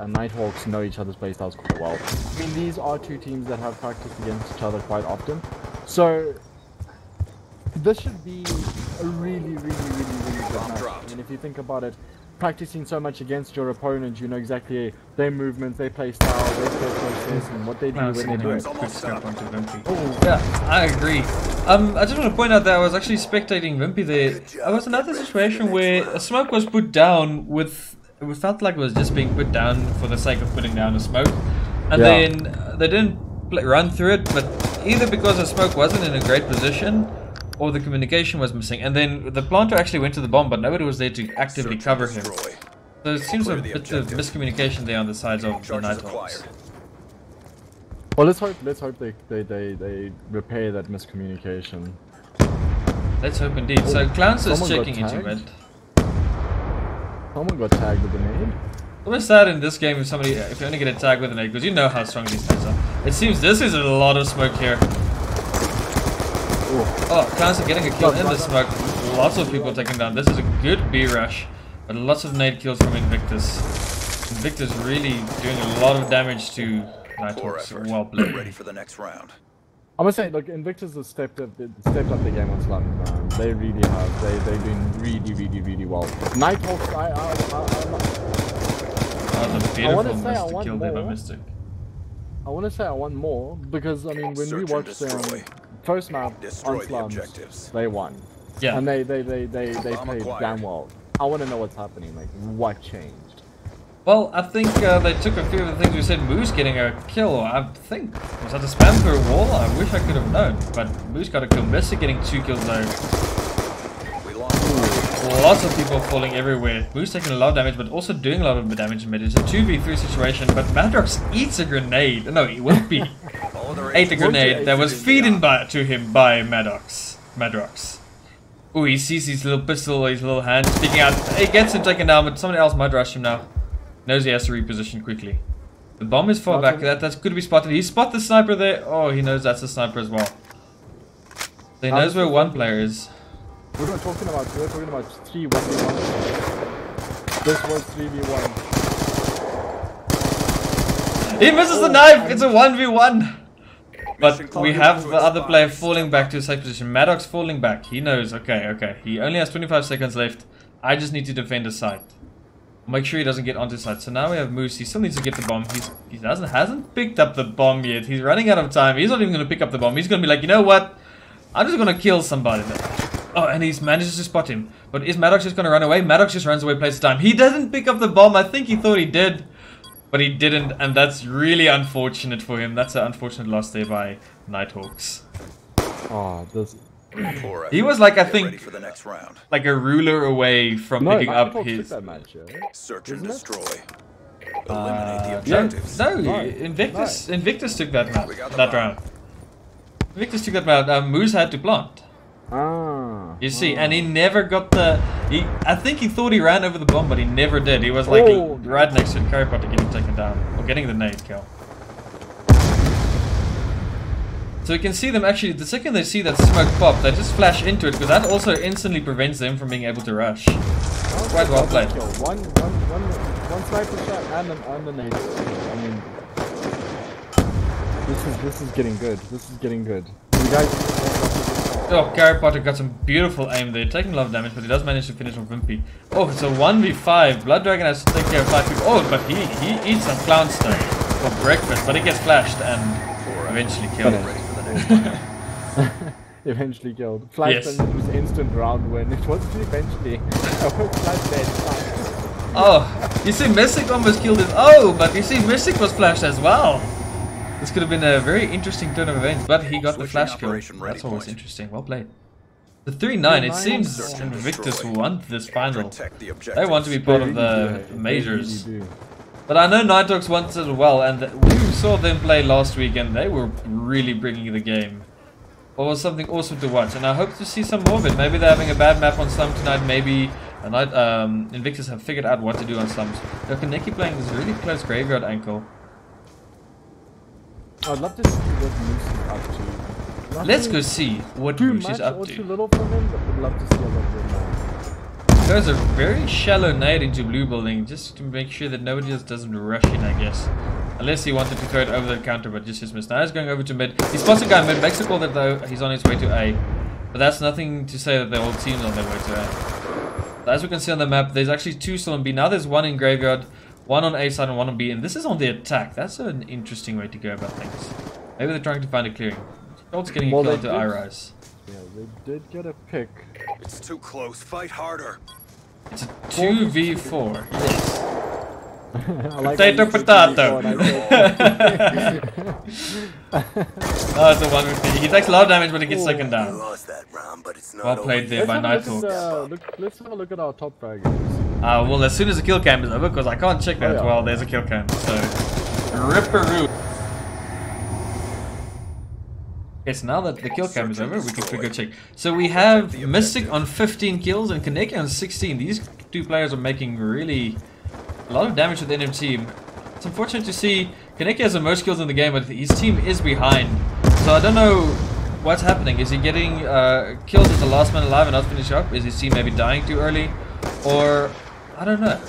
Nighthawks know each other's playstyles quite well. I mean, these are 2 teams that have practiced against each other quite often. So this should be a really good match. I mean, if you think about it, practicing so much against your opponent, you know exactly their movements, their play style, their thought process, and what they do when they do it. Oh, yeah, I agree. I just want to point out that I was actually spectating Wimpy there. There was another situation where a smoke was put down with... It felt like it was just being put down for the sake of putting down a smoke. And then they didn't run through it, but either because the smoke wasn't in a great position, or the communication was missing, and then the planter actually went to the bomb, but nobody was there to actively cover him. So it seems a bit of miscommunication there on the sides of the Nighthawks. Well, let's hope they repair that miscommunication. Let's hope indeed. So Clowns is checking into it. Someone got tagged with a nade. Almost sad in this game if you only get a tag with a nade, because you know how strong these nades are. It seems this is a lot of smoke here. Oh, Clowns are getting a kill in the smoke. Lots of people taken down. This is a good B rush, but lots of nade kills from Invictus. Invictus really doing a lot of damage to Nighthawks. Well played. Ready for the next round. I must say, look, Invictus has stepped up the game on Slums, man. They really have. They've been really well. Nighthawks, that was a beautiful missed kill there by Mystic. I want to say I want more because I mean when we watched them first map on Slums, they won. Yeah. And they played damn well. I want to know what's happening. Like what changed? Well, I think they took a few of the things we said. Moose getting a kill, I think. Was that a spam through a wall? I wish I could have known. But Moose got a kill. Mystic getting 2 kills though. Lots of people falling everywhere. Moose taking a lot of damage, but also doing a lot of damage in mid. It's a 2v3 situation, but Madrox eats a grenade. No, he won't be. Ate a grenade that was feeding to him by Madrox. Oh, he sees his little pistol, his little hand sticking out. He gets him taken down, but someone else might rush him now. Knows he has to reposition quickly. The bomb is far back. That's good to be spotted. He spotted the sniper there. Oh, he knows that's a sniper as well. So he knows where one player is. We're talking about 3v1. This was 3v1. He misses the knife. It's a 1v1. But we have the other player falling back to a safe position. Maddox falling back. He knows. Okay. He only has 25 seconds left. I just need to defend his site. Make sure he doesn't get onto site. So now we have Moose. He still needs to get the bomb. He hasn't picked up the bomb yet. He's running out of time. He's not even going to pick up the bomb. He's going to be like, you know what? I'm just going to kill somebody. Oh, and he's manages to spot him. But is Maddox just going to run away? Maddox just runs away, plays the time. He doesn't pick up the bomb. I think he thought he did. But he didn't. And that's really unfortunate for him. That's an unfortunate loss there by Nighthawks. Oh, this... He was like, I think, like a ruler away from picking up his... That match, yeah? Search and destroy. Eliminate the objectives. No, Invictus took that round. Invictus took that round. Moose had to plant. You see, and he never got the... I think he thought he ran over the bomb, but he never did. He was like right next to the carry pot to get him taken down. Or getting the nade kill. So you can see them actually, the second they see that smoke pop, they just flash into it, because that also instantly prevents them from being able to rush. Quite well played. One sniper shot and the nade. I mean, this is getting good. This is getting good. You guys. Oh, Gary Potter got some beautiful aim there, taking a lot of damage, but he does manage to finish on Wimpy. Oh, it's a 1v5. Blood Dragon has to take care of 5 people. Oh, but he eats some clown stone for breakfast, but he gets flashed and eventually killed. eventually killed. Flash Yes. then it was instant round win. It wasn't eventually. Flash dead. Oh, you see, Mystic almost killed his. Oh, but you see, Mystic was flashed as well. This could have been a very interesting turn of events, but he got the flash kill. That's always interesting. Well played. The 3-9. It seems Invictus want this final. They want to be part of the majors. But I know Nighthawks wants it as well, and we saw them play last week, and they were really bringing the game. It was something awesome to watch, and I hope to see some more of it. Maybe they're having a bad map on Slums tonight. Maybe Invictus have figured out what to do on Slums. They're Kaneki playing this really close graveyard ankle. I'd love to see what Moose is up to. Let's go see what Moose is up too to. little from him, but would love to see a little bit more. There's a very shallow nade into blue building just to make sure that nobody else doesn't rush in, I guess. Unless he wanted to throw it over the counter, but just missed. Now he's going over to mid. He spots a guy mid, makes a call that though he's on his way to A. But that's nothing to say that the whole team's on their way to A. So as we can see on the map, there's actually two still on B. Now there's one in graveyard, one on A side and one on B. And this is on the attack. That's an interesting way to go about things. Maybe they're trying to find a clearing. Schultz getting a kill to I-Rise. Yeah, they did get a pick. It's too close. Fight harder. It's a 2v4. Yes. Like Potato, potato. Oh, it's a 1v3. He takes a lot of damage when he gets second down. Lost that round, but it's not Well played there by Nighthawks. Let's have a look at our top fraggers. Well, as soon as the kill cam is over, because I can't check that while there's a kill cam. So, ripperoo. Okay, so now that the kill cam is over, we can quickly check. So we have Mystic on 15 kills and Kaneki on 16. These two players are making really a lot of damage with the enemy team. It's unfortunate to see Kaneki has the most kills in the game, but his team is behind. So I don't know what's happening. Is he getting kills as the last man alive and not finish up? Is his team maybe dying too early? Or, I don't know.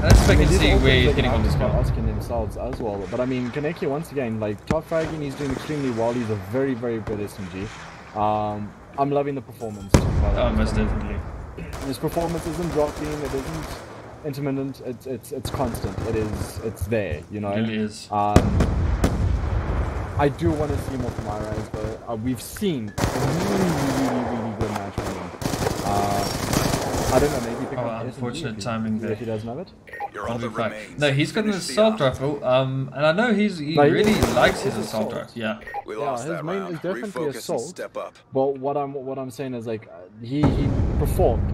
Let's check and see where he's getting on this one. Asking themselves as well. But I mean, Kaneki once again, like top fragging, he's doing extremely well. He's a very, very good SMG. I'm loving the performance. Oh, most definitely. His performance isn't dropping. It isn't intermittent. It's constant. It's there. You know. It really is. I do want to see more from I-Rise, but we've seen a really good match from him. I don't know, maybe pick up unfortunate timing there. If he doesn't have it. No, he's got an assault rifle, and I know he really likes his assault rifle. Yeah. His main is definitely assault. But what I'm saying is like he performed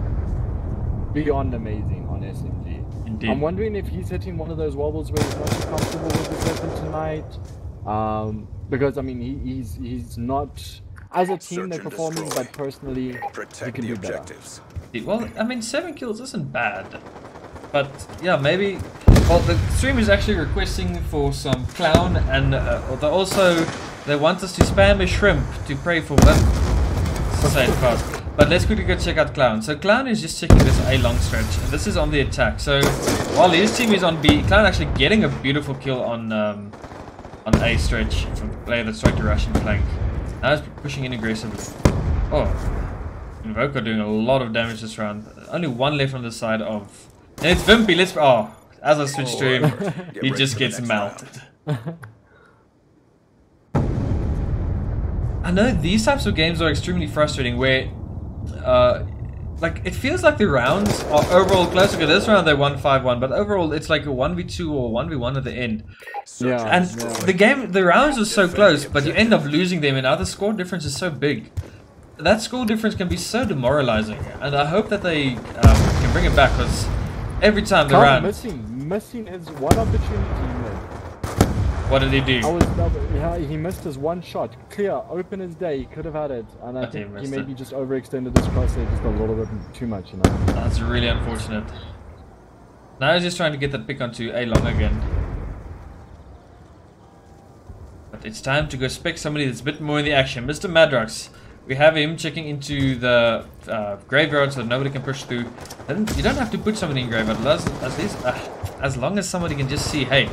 beyond amazing on SMG. Indeed. I'm wondering if he's hitting one of those wobbles where he's not too comfortable with his weapon tonight. Because I mean he's not, as a team they're performing, but personally he can do better. Well, I mean 7 kills isn't bad, but yeah, maybe. Well, the stream is actually requesting for some clown, and they want us to spam a shrimp to pray for them. To say it fast. But let's quickly go check out Clown. So Clown is just checking this A long stretch, and this is on the attack. So while his team is on B, Clown actually getting a beautiful kill on A stretch from the player that's trying to rush in flank. Now he's pushing in aggressively. Oh, Invoker doing a lot of damage this round. Only one left on the side of. And it's Vimpy. As I switch to him, he just gets melted. I know these types of games are extremely frustrating where like it feels like the rounds are overall close. Okay, this round they won 5-1, but overall it's like a 1v2 or 1v1 at the end. And the rounds are so close, but you end up losing them, and now the score difference is so big. That score difference can be so demoralizing, and I hope that they can bring it back, because every time the round missing his one opportunity. What did he do? He missed his one shot. Clear, open as day. He could have had it, and I think he maybe just overextended his crosshair just a little bit too much. You know. That's really unfortunate. Now he's just trying to get that pick onto A long again. But it's time to go spec somebody that's a bit more in the action. Mr. Madrox. We have him checking into the graveyard so that nobody can push through. You don't have to put somebody in graveyard, as long as somebody can just see, hey,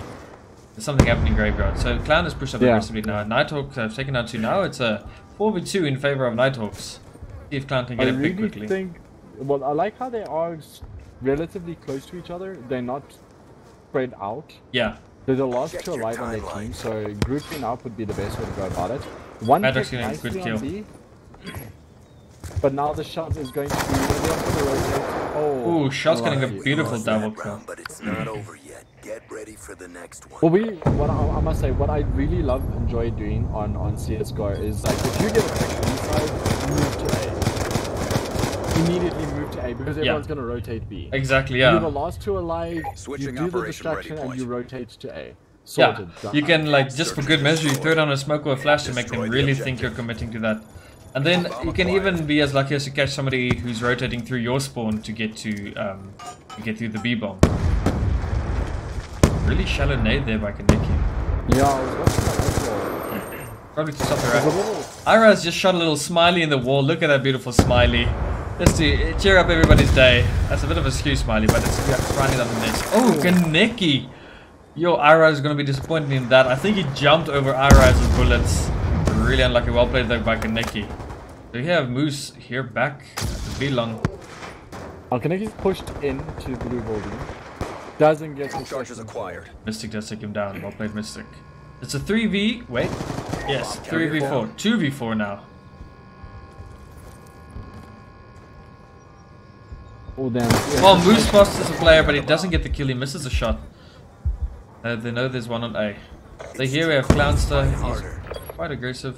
there's something happening in graveyard. So Clown has pushed up aggressively now. Nighthawks have taken out 2 now. It's a 4v2 in favor of Nighthawks. See if Clown can get a pick quickly. Well, I like how they are relatively close to each other. They're not spread out. Yeah. They're the last 2 alive on their team, so grouping up would be the best way to go about it. One pick nicely on B. But now the shot is going to be Ooh, shot's getting a unlucky. beautiful Lost that double kill. round, but it's not over yet. Get ready for the next one. Well, I must say, what I really enjoy doing on CS:GO is like if you get attacked inside, move to A. Immediately move to A because everyone's gonna rotate B. Exactly, You're yeah. the last two alive. Switching You do the operation ready distraction and point. you rotate to A. Yeah, Sorted. Done. you can like just for good measure, you throw down a smoke or a flash to make them really think you're committing to that. And then you can even be as lucky as to catch somebody who's rotating through your spawn to get through the B bomb. Really shallow nade there by Kaneki. Yeah, I was watching that as well. Probably to stop the There's a rack. little... Iraz just shot a little smiley in the wall. Look at that beautiful smiley. Let's do cheer up everybody's day. That's a bit of a skew smiley, but it's running up the next. Oh, Kaneki! Yo, Iraz is gonna be disappointed in that. I think he jumped over Iraz's bullets. Really unlucky. Well played though by Kaneki. So we have Moose here back at the B-long. Kaneki's pushed into blue building. Doesn't get the Charges second acquired. Mystic does take him down. Well played, Mystic. It's a 3v. Wait. Yes, 3v4. 2v4 now. Oh damn. Well, Moose spots as a player, but he doesn't get the kill. He misses a shot. They know there's one on A. So here we have Clownster. He's quite aggressive.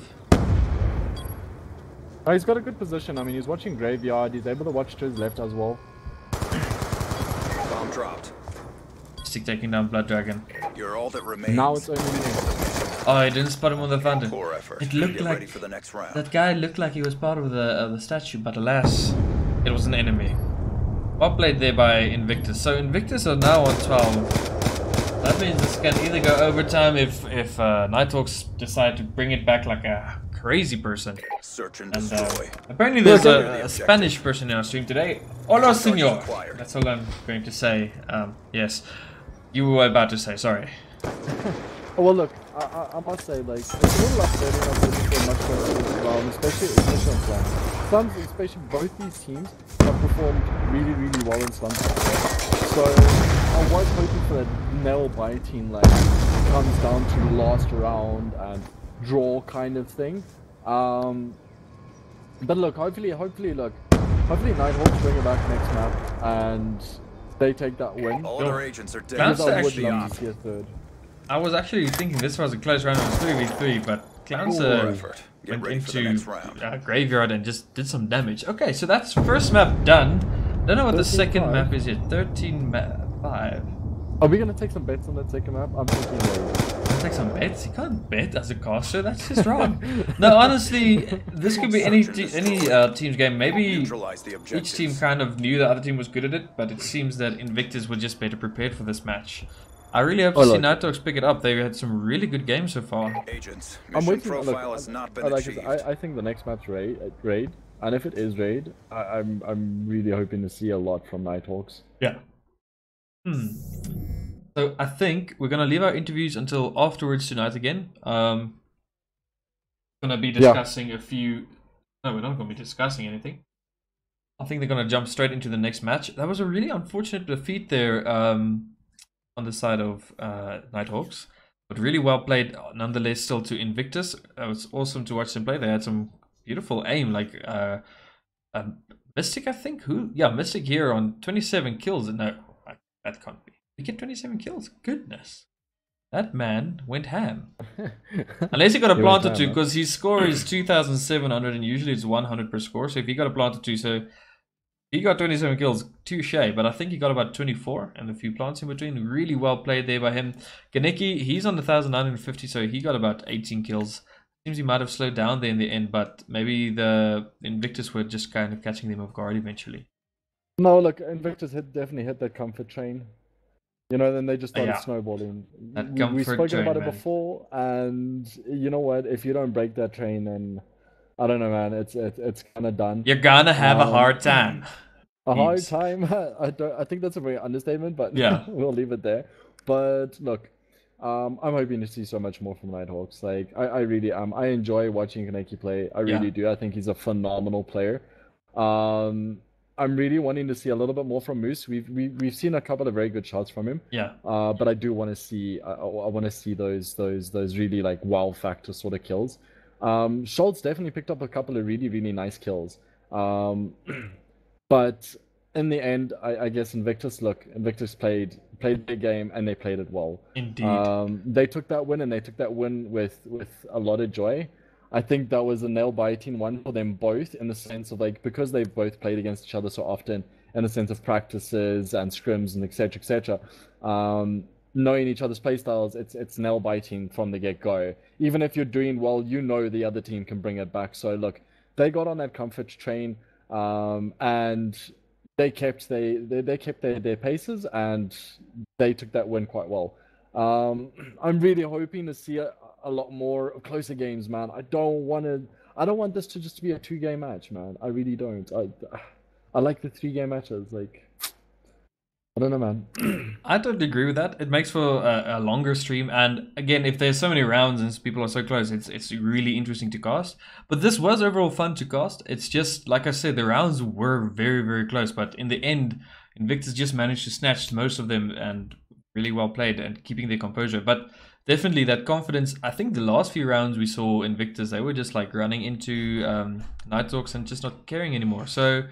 Oh, he's got a good position. I mean, he's watching Graveyard. He's able to watch to his left as well. Bomb dropped. Mystic taking down Blood Dragon. You're all that remains. Now it's only me. Oh, he didn't spot him on the fountain. Poor effort. It looked Get like ready for the next round. that guy looked like he was part of the statue, but alas, it was an enemy. Well played there by Invictus. So Invictus are now on 12. That means this can either go overtime if Nighthawks decide to bring it back like a crazy person. Search and And destroy. apparently there's a Spanish person in our stream today. Hola, señor. That's all I'm going to say. Yes, you were about to say. Sorry. Oh, well, look, I must say, like, it's a little upsetting of this for much better as well, especially on Slums. Slums, especially both these teams, have performed really, really well in Slums. So I was hoping for that nail-biting, like, comes down to last round and draw kind of thing. But look, hopefully Nighthawks bring it back next map and they take that win. All other agents are dead. That's Because I would actually love to see a third. I was actually thinking this was a close round. It was 3v3, but Clowns Poor effort. Get went ready for the into next round. Graveyard and just did some damage. Okay, so that's first map done. Don't know what the second 13-5. map is yet. 13-5. Are we gonna take some bets on that second map? I'm thinking Can I take some bets? You can't bet as a caster. That's just wrong. No, honestly, this could be any team's game. Maybe Neutralize the each objectives. team kind of knew the other team was good at it, but it seems that Invictus were just better prepared for this match. I really hope to see Nighthawks pick it up. They've had some really good games so far. Agents, I'm mission waiting. profile Look, has not been I achieved. think the next map's raid, and if it is raid, I'm really hoping to see a lot from Nighthawks. Yeah. So I think we're gonna leave our interviews until afterwards tonight again. Gonna be discussing a few. No, we're not gonna be discussing anything. I think they're gonna jump straight into the next match. That was a really unfortunate defeat there on the side of Nighthawks, but really well played nonetheless. Still to Invictus. It was awesome to watch them play. They had some beautiful aim, like Mystic, I think. Mystic here on 27 kills. No, that can't be. He get 27 kills. Goodness, that man went ham. Unless he got a plant or two, because his score is 2,700 and usually it's 100 per score. So if he got a plant or two, so he got 27 kills, touche. But I think he got about 24 and a few plants in between. Really well played there by him. Kaneki, he's on the 1,950, so he got about 18 kills. Seems he might have slowed down there in the end, but maybe the Invictus were just kind of catching them off guard eventually. No, look, Invictus definitely hit that comfort train. You know, then they just started snowballing. We've spoken about it before, and you know what? If you don't break that train, then I don't know, man. It's kind of done. You're gonna have a hard time. A hard time? I think that's a very understatement, but yeah, we'll leave it there. But look, I'm hoping to see so much more from Nighthawks. Like I really am. I enjoy watching Kaneki play. I really do. I think he's a phenomenal player. I'm really wanting to see a little bit more from Moose. We've seen a couple of very good shots from him. Yeah. But I do want to see. I want to see those really like wow factor sort of kills. Schultz definitely picked up a couple of really nice kills. But in the end, I guess Invictus played their game and they played it well. Indeed. They took that win and they took that win with a lot of joy. I think that was a nail-biting one for them both, in the sense of, like, because they've both played against each other so often, in the sense of practices and scrims and etc. etc. Knowing each other's playstyles, it's nail-biting from the get-go. Even if you're doing well, you know the other team can bring it back. So look, they got on that comfort train, and they kept their paces, and they took that win quite well. I'm really hoping to see a lot more closer games, man. I don't want this to just be a 2-game match, man. I really don't. I like the 3-game matches. Like, I don't know, man. I totally agree with that. It makes for a longer stream, and again, if there's so many rounds and people are so close, it's really interesting to cast. But this was overall fun to cast. It's just, like I said, the rounds were very, very close, but in the end, Invictus just managed to snatch most of them, and really well played and keeping their composure. But definitely that confidence, I think the last few rounds we saw Invictus, they were just like running into Nighthawks and just not caring anymore. So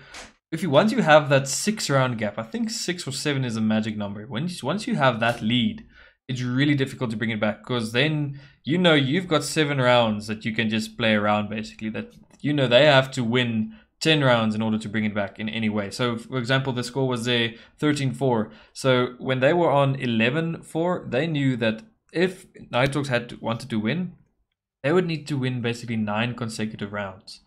once you have that 6-round gap, I think 6 or 7 is a magic number. Once you have that lead, it's really difficult to bring it back, because then you've got 7 rounds that you can just play around, basically, that they have to win 10 rounds in order to bring it back in any way. So for example, the score was there 13-4. So when they were on 11-4, they knew that if Nighthawks wanted to win, they would need to win basically 9 consecutive rounds.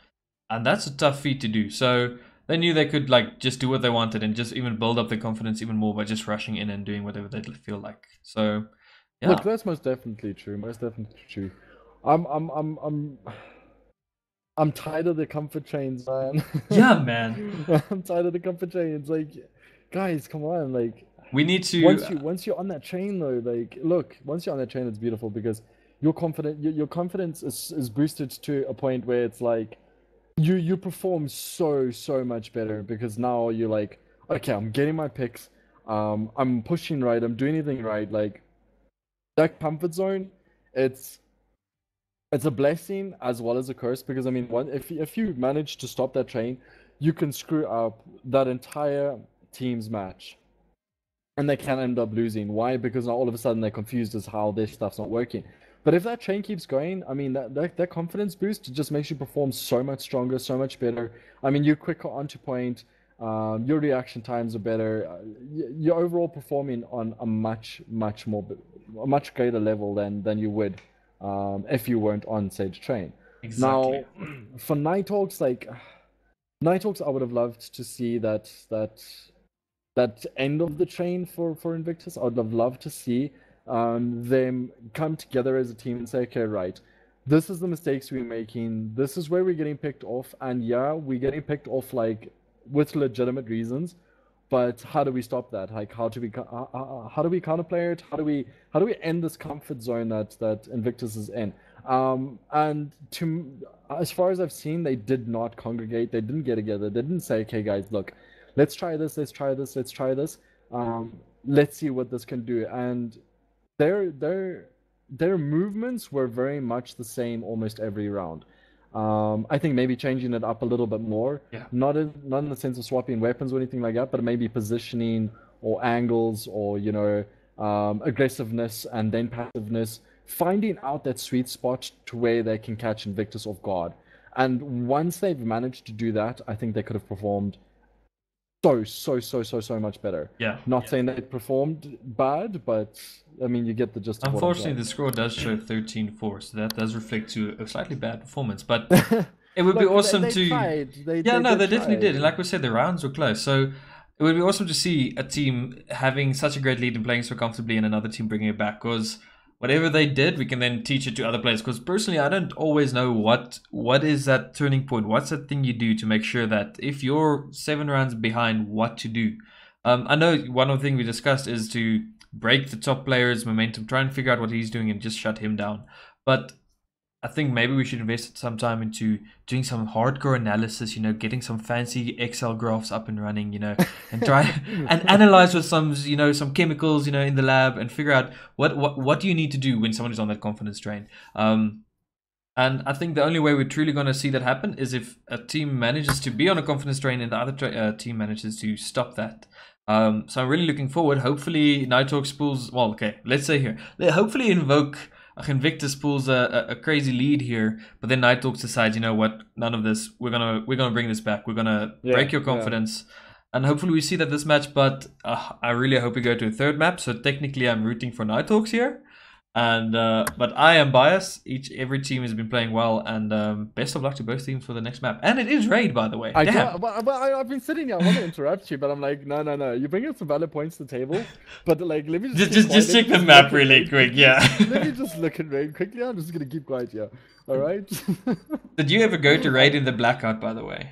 And that's a tough feat to do. So they knew they could like just do what they wanted and just even build up their confidence even more by just rushing in and doing whatever they feel like. So yeah. Look, that's most definitely true. Most definitely true. I'm tired of the comfort trains, man. Yeah, man. I'm tired of the comfort trains. Like, guys, come on. Like, we need to. Once you're on that train, though, like, look, once you're on that train, it's beautiful, because you're confident. Your confidence is boosted to a point where it's like you perform so much better, because now you're like, okay, I'm getting my picks. I'm pushing right. I'm doing anything right. Like, that comfort zone, it's a blessing as well as a curse, because I mean, if you manage to stop that train, you can screw up that entire team's match, and they can end up losing. Why? Because now all of a sudden they're confused as how their stuff's not working. But if that train keeps going, I mean, that confidence boost just makes you perform so much stronger, so much better. I mean, you're quicker onto point. Your reaction times are better. You're overall performing on a much greater level than you would if you weren't on said train. Exactly. Now, for Nighthawks, I would have loved to see that end of the train for Invictus. I would have loved to see them come together as a team and say, okay, right, this is the mistakes we're making. This is where we're getting picked off, and yeah, we're getting picked off like with legitimate reasons. But how do we stop that? Like, how do we counterplay it? How do we end this comfort zone that Invictus is in? And as far as I've seen, they did not congregate. They didn't get together. They didn't say, okay, guys, look, let's try this. Let's try this. Let's try this. Let's see what this can do. And their movements were very much the same almost every round. I think maybe changing it up a little bit more. Yeah. Not in the sense of swapping weapons or anything like that, but maybe positioning or angles or, aggressiveness and then passiveness. Finding out that sweet spot to where they can catch Invictus off guard. And once they've managed to do that, I think they could have performed so much better. Yeah. Not saying that it performed bad, but I mean, you get the gist of what I'm Unfortunately, saying. the score does show 13-4, so that does reflect to a slightly bad performance. But it would be awesome they tried. They definitely did. And like we said, the rounds were close. So it would be awesome to see a team having such a great lead and playing so comfortably, and another team bringing it back. Because whatever they did, we can then teach it to other players. Because personally, I don't always know what is that turning point. What's that thing you do to make sure that if you're 7 rounds behind, what to do? I know one of the things we discussed is to break the top player's momentum, try and figure out what he's doing and just shut him down. But I think maybe we should invest some time into doing some hardcore analysis, getting some fancy Excel graphs up and running, and try and analyze with some, some chemicals, in the lab, and figure out what do you need to do when someone is on that confidence train. And I think the only way we're truly going to see that happen is if a team manages to be on a confidence drain and the other team manages to stop that. So I'm really looking forward. Hopefully Nighthawks pulls, well, okay, let's say here. Hopefully Invictus pulls a crazy lead here, but then Nighthawks decides, you know what, none of this, we're gonna bring this back. We're gonna break your confidence. And hopefully we see that this match, but I really hope we go to a third map. So technically I'm rooting for Nighthawks here. And but I am biased. Every team has been playing well, and best of luck to both teams for the next map. And it is raid, by the way. I've been sitting here. I want to interrupt you, but I'm like, no. You bring in some valid points to the table, but like, let me just check the map really quick. Yeah. Let me just look at raid quickly. I'm just gonna keep quiet here. All right. Did you ever go to raid in the blackout, by the way?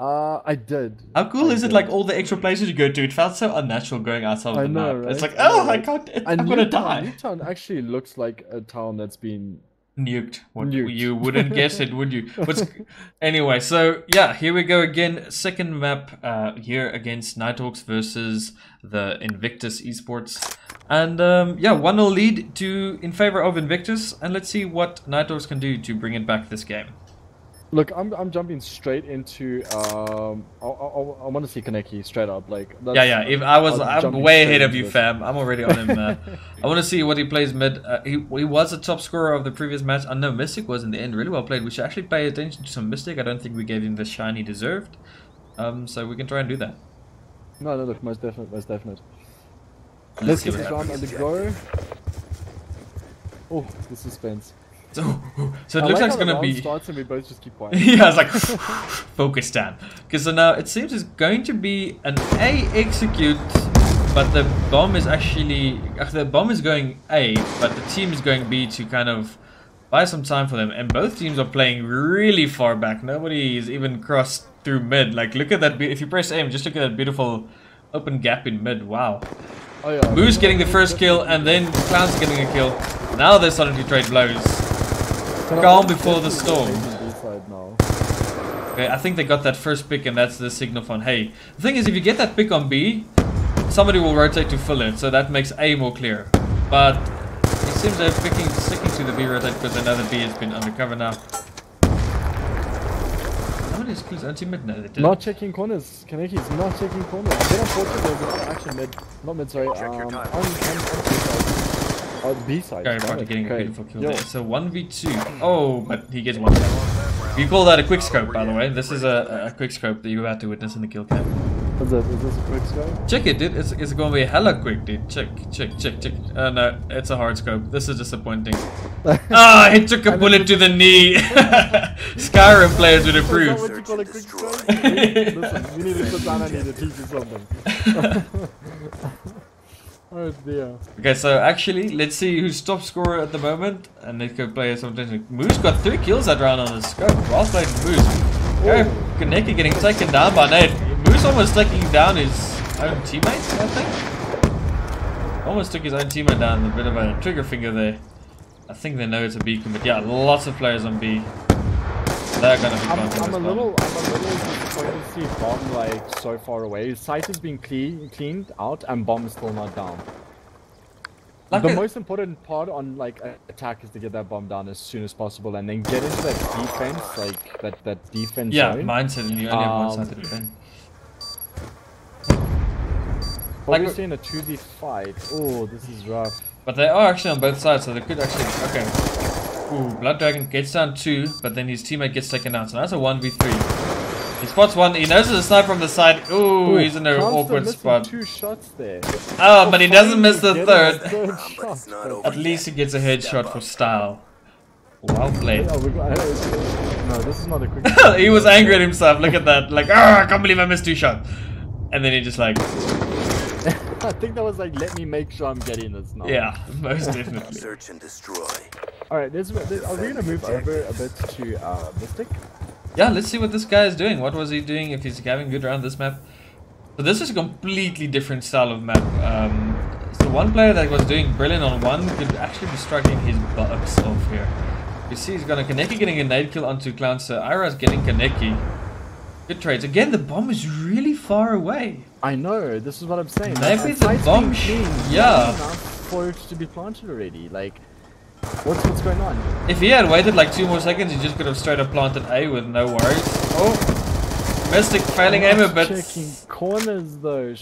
I did. How cool is it? Like all the extra places you go to, it felt so unnatural going outside of the map. Right? It's like, oh, I can't. I'm gonna die. Newtown actually looks like a town that's been nuked. You wouldn't guess it, would you? Anyway, so yeah, here we go again. Second map here against Nighthawks versus the Invictus Esports. And yeah, 1-0 lead in favor of Invictus. And let's see what Nighthawks can do to bring it back this game. Look, I'm jumping straight into I want to see Kaneki straight up, like yeah. If I'm way ahead of you, fam. I'm already on him. I want to see what he plays mid. He was a top scorer of the previous match. I know Mystic was in the end really well played. We should actually pay attention to some Mystic. I don't think we gave him the shine he deserved. So we can try and do that. No, look, most definite. Let's get this round on the go. Oh, the suspense. So it looks like it's gonna be. Starts and we both just keep quiet. Yeah, it's like focus down. Because so now it seems it's going to be an A execute, but the bomb is going A, but the team is going B to kind of buy some time for them. And both teams are playing really far back. Nobody is even crossed through mid. Like look at that. If you press aim, just look at that beautiful open gap in mid. Wow. Oh yeah. Moose getting the first kill, and then Clown's getting a kill. Now they're starting to trade blows. Calm before the storm. Okay, I think they got that first pick and that's the signal from, hey. The thing is, if you get that pick on B, somebody will rotate to fill it, so that makes A more clear. But it seems they're sticking to the B rotate because they know the B has been undercover now. How many skills anti-mid? No, they didn't. Not checking corners. Kaneki's not checking corners. Get unfortunate, they're actually mid. Not mid, sorry. On the B side. Gary Potter getting a beautiful kill there. So 1v2. Oh, but he gets one. We call that a quick scope, by the way. This is a quick scope that you're about to witness in the kill cam. Is this a quick scope? Check it, dude. It's going to be hella quick, dude. Check. No, it's a hard scope. This is disappointing. Ah, he took a bullet to the knee. Skyrim players would approve. Is that what you call a quick scope? Listen, you need to sit down and need to teach you something. Oh dear. Okay, so actually, let's see who's top scorer at the moment. And let's go play something. Moose got 3 kills that round on his scope. Well played, Moose. Okay, Kaneki getting taken down by Nate. Moose almost taking down his own teammate, I think. Almost took his own teammate down. A bit of a trigger finger there. I think they know it's a B commit. Yeah, lots of players on B. They're gonna be I'm a little disappointed to see Bomb like so far away. His site has been cleaned out and Bomb is still not down. Like the most important part on like attack is to get that bomb down as soon as possible and then get into that defense, like that defense zone. Mindset, and you only have one side to defend. But like we're seeing a 2v fight. Oh, this is rough. But they are actually on both sides, so they could actually. Okay. Ooh, Blood Dragon gets down 2, but then his teammate gets taken out. So that's a 1v3. He spots one. He knows there's a sniper from the side. Ooh, he's in an awkward spot. 2 shots there. Oh, but he doesn't miss the third. At least he gets a headshot for style. Well played. No, this is not a quick. He was angry at himself. Look at that. Like, I can't believe I missed 2 shots. And then he just like. I think that was like, let me make sure I'm getting this now. Yeah, most definitely. Search and destroy. Alright, are we gonna move over a bit to Mystic? Yeah, let's see what this guy is doing. What was he doing if he's having good around this map? So this is a completely different style of map. So one player that was doing brilliant on 1 could actually be struggling his buttocks off here. You see he's got a Kaneki getting a nade kill onto Clown, so Ira's getting Kaneki. Good trades. Again, the bomb is really far away. I know, this is what I'm saying. Maybe the bomb, yeah, enough for it to be planted already. Like, What's going on? If he had waited like 2 more seconds, he just could have straight up planted A with no worries. Oh, Mystic failing aim a bit. Checking corners though.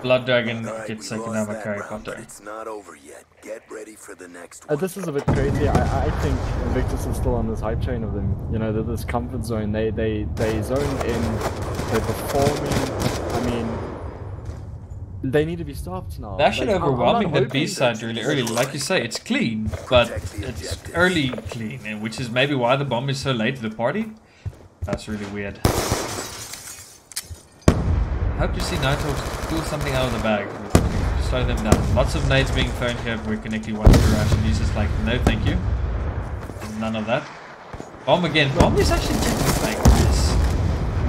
Blood Dragon All right, gets we taken lost down by that Carry round, but Potter. it's not over yet. Get ready for the next one. This is a bit crazy. I think Invictus is still on this hype train of them. You know, this comfort zone. They zone in. They're performing. I mean, they need to be stopped now. They're actually Like, overwhelming I'm the not B hoping- side really early. Like you say, it's clean, but it's early clean, and which is maybe why the bomb is so late to the party. That's really weird. I hope to see Nighthawks pull something out of the bag. Slow them down. Lots of nades being thrown here. We're connecting one to Rush, and he's just like, no, thank you. None of that. Bomb again. Bomb is actually checking like this.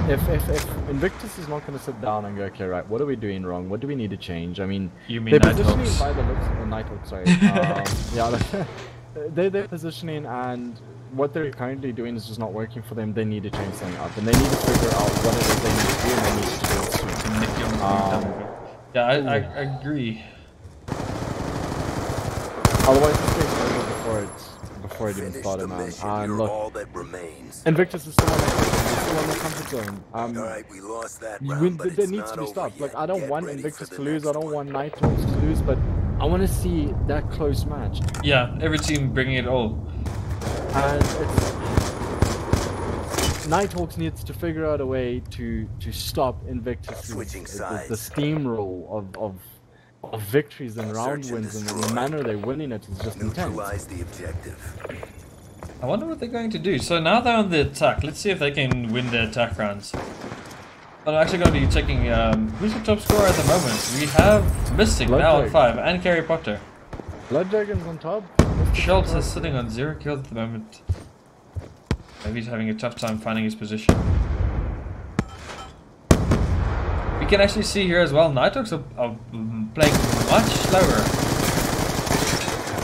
If Invictus is not going to sit down and go, okay, right, what are we doing wrong? What do we need to change? I mean, You mean they're positioning Nighthawks? by the looks of the Nighthawks, sorry. Yeah, they're positioning, and what they're currently doing is just not working for them. They need to change something up, and they need to figure out what it is they need to do, and they need to do it soon. Yeah, I agree. Otherwise, this game's over before it even Finish started, the man. mission. And You're look, all that remains. Invictus is still on the comfort zone. All right, we lost that You round, win, but there it's needs not to be over stopped. Like, yet. I don't Get want ready Invictus for to the lose, I next don't one. want Nighthawks to lose, but I want to see that close match. Yeah, every team bringing it all. And Nighthawks needs to figure out a way to stop Invictus. Switching The sides. steamroll of victories and round Search and wins, and the destroy. manner they're winning it is just intense. Neutralize the objective. I wonder what they're going to do. So now they're on the attack. Let's see if they can win the attack rounds. I'm actually going to be checking who's the top scorer at the moment. We have Mystic Blood now on Dragon. 5 and Carry Potter. Blood Dragon's on top. Schultz is sitting on 0 kills at the moment. Maybe he's having a tough time finding his position. We can actually see here as well, Nighthawks are playing much slower.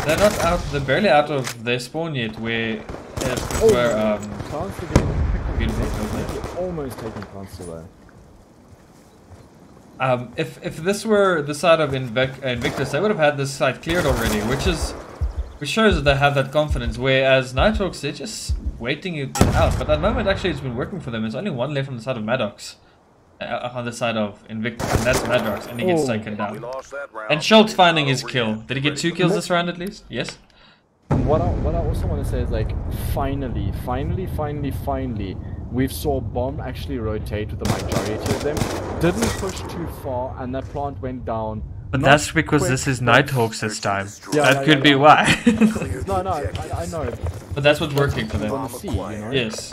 They're not out, they're barely out of their spawn yet, where Chance to get in a pickle. Beautiful kill there. Maybe almost taking chance to there. if this were the side of Invictus, they would have had this side cleared already, which shows that they have that confidence. Whereas Nighthawks, they're just waiting it out. But at the moment, actually, it's been working for them. There's only one left on the side of Maddox, on the side of Invictus, and that's Maddox, and he gets taken We down. lost that round. And Schultz but finding it's his not kill. over yet. Did he get Ready 2 for kills the this round at least? Yes. What I also want to say is, like, finally, we've saw Bomb actually rotate with the majority of them. Didn't push too far, and that plant went down. But Not that's because quick, this is but- Nighthawks this time. Yeah, That could be why. Clear the No, objectives. I know. But that's what's working for I them. want to see, you know? Yes.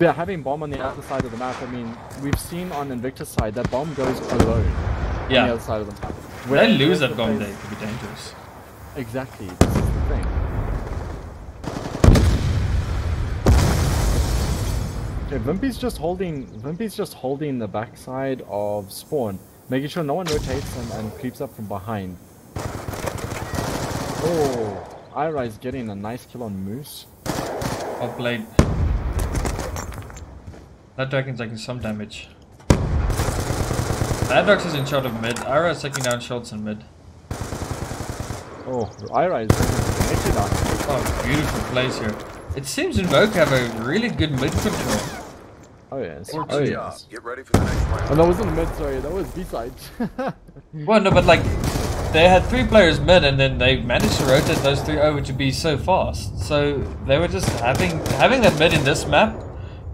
Yeah, having Bomb on the other side of the map, I mean, we've seen on Invictus side that Bomb goes alone on the Yeah. other side of the map. When they lose Whereas that the bomb, place- they could be dangerous. Exactly, this is the thing. Okay, Vimpy's just holding the backside of spawn, making sure no one rotates and creeps up from behind. Oh, Iri's getting a nice kill on Moose. Well played. That dragon's taking some damage. Maddox is in shot of mid. Ira is taking down Schultz in mid. Oh, Ira is actually down. Oh, beautiful plays here. It seems Invoke have a really good mid control. Oh yes. Or Oh two. yes. Get ready for the next round. Oh, that wasn't mid, sorry, that was B-side. Well, no, but like, they had 3 players mid, and then they managed to rotate those 3 over to be so fast. So they were just having that mid in this map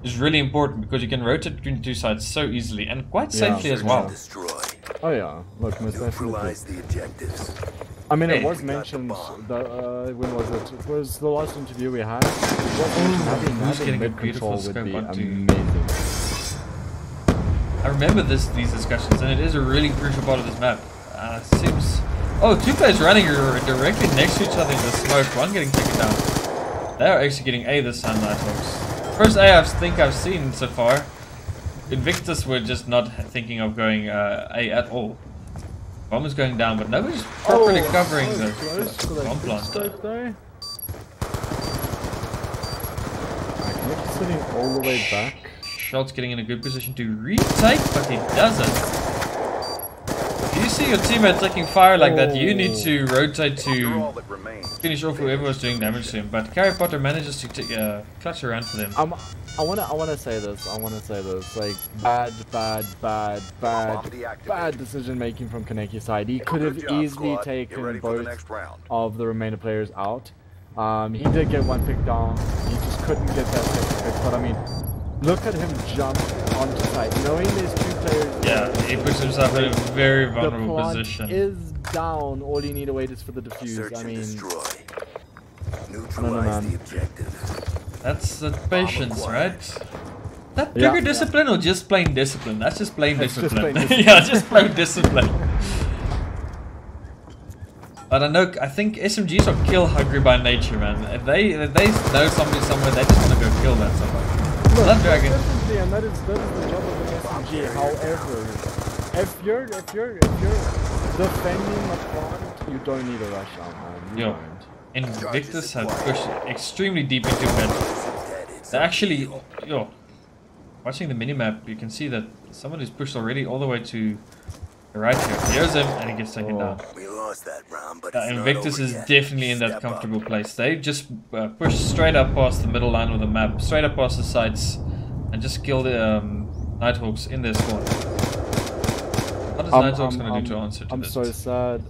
is really important, because you can rotate between the 2 sides so easily and quite safely as Search well. and destroy. Oh yeah, look, most definitely. Neutralize the objectives. I mean, it Hey. was We got the mentioned, bomb. when was it? It was the last interview we had. It was mentioned Who's getting a mid control beautiful would be scope onto- amazing. I remember these discussions, and it is a really crucial part of this map. Seems... Oh, 2 players running directly next to each other in the smoke, one getting taken down. They are actually getting A this time, Nighthawks. First A I think I've seen so far. Invictus were just not thinking of going A at all. Bomb is going down, but nobody's properly covering the bomb plant. Though. Sitting all the way back. Schultz getting in a good position to retake, but he doesn't. Do you see your teammate taking fire like that, you need to rotate to finish off whoever was doing damage to him. But Harry Potter manages to clutch around for them. I wanna say this. Like bad decision making from Kaneki's side. He could have easily taken both of the remainder players out. He did get one pick down. He just couldn't get that second pick. But I mean, look at him jump onto site, knowing there's 2 players. Yeah, he puts himself in a very vulnerable position. The plant is down. All you need to wait is for the defuse. I mean, no, man. That's the patience, right? That bigger discipline or just plain discipline? That's just plain discipline. Yeah, just plain discipline. But I think SMGs are kill hungry by nature, man. If they know somebody somewhere, they just want to go kill that somewhere. Look, that dragon. Definitely, and that is the job of an SMG. However, if you're defending the plant, you don't need a rush out, man. You don't. Invictus have pushed extremely deep into mid. They're actually, watching the minimap, you can see that someone is pushed already all the way to the right here. There's him, and he gets taken down. We lost that round, but Invictus is definitely in that comfortable place. They just push straight up past the middle line of the map, straight up past the sites, and just kill the Nighthawks in their spawn. What is Nighthawks going to do to answer to this?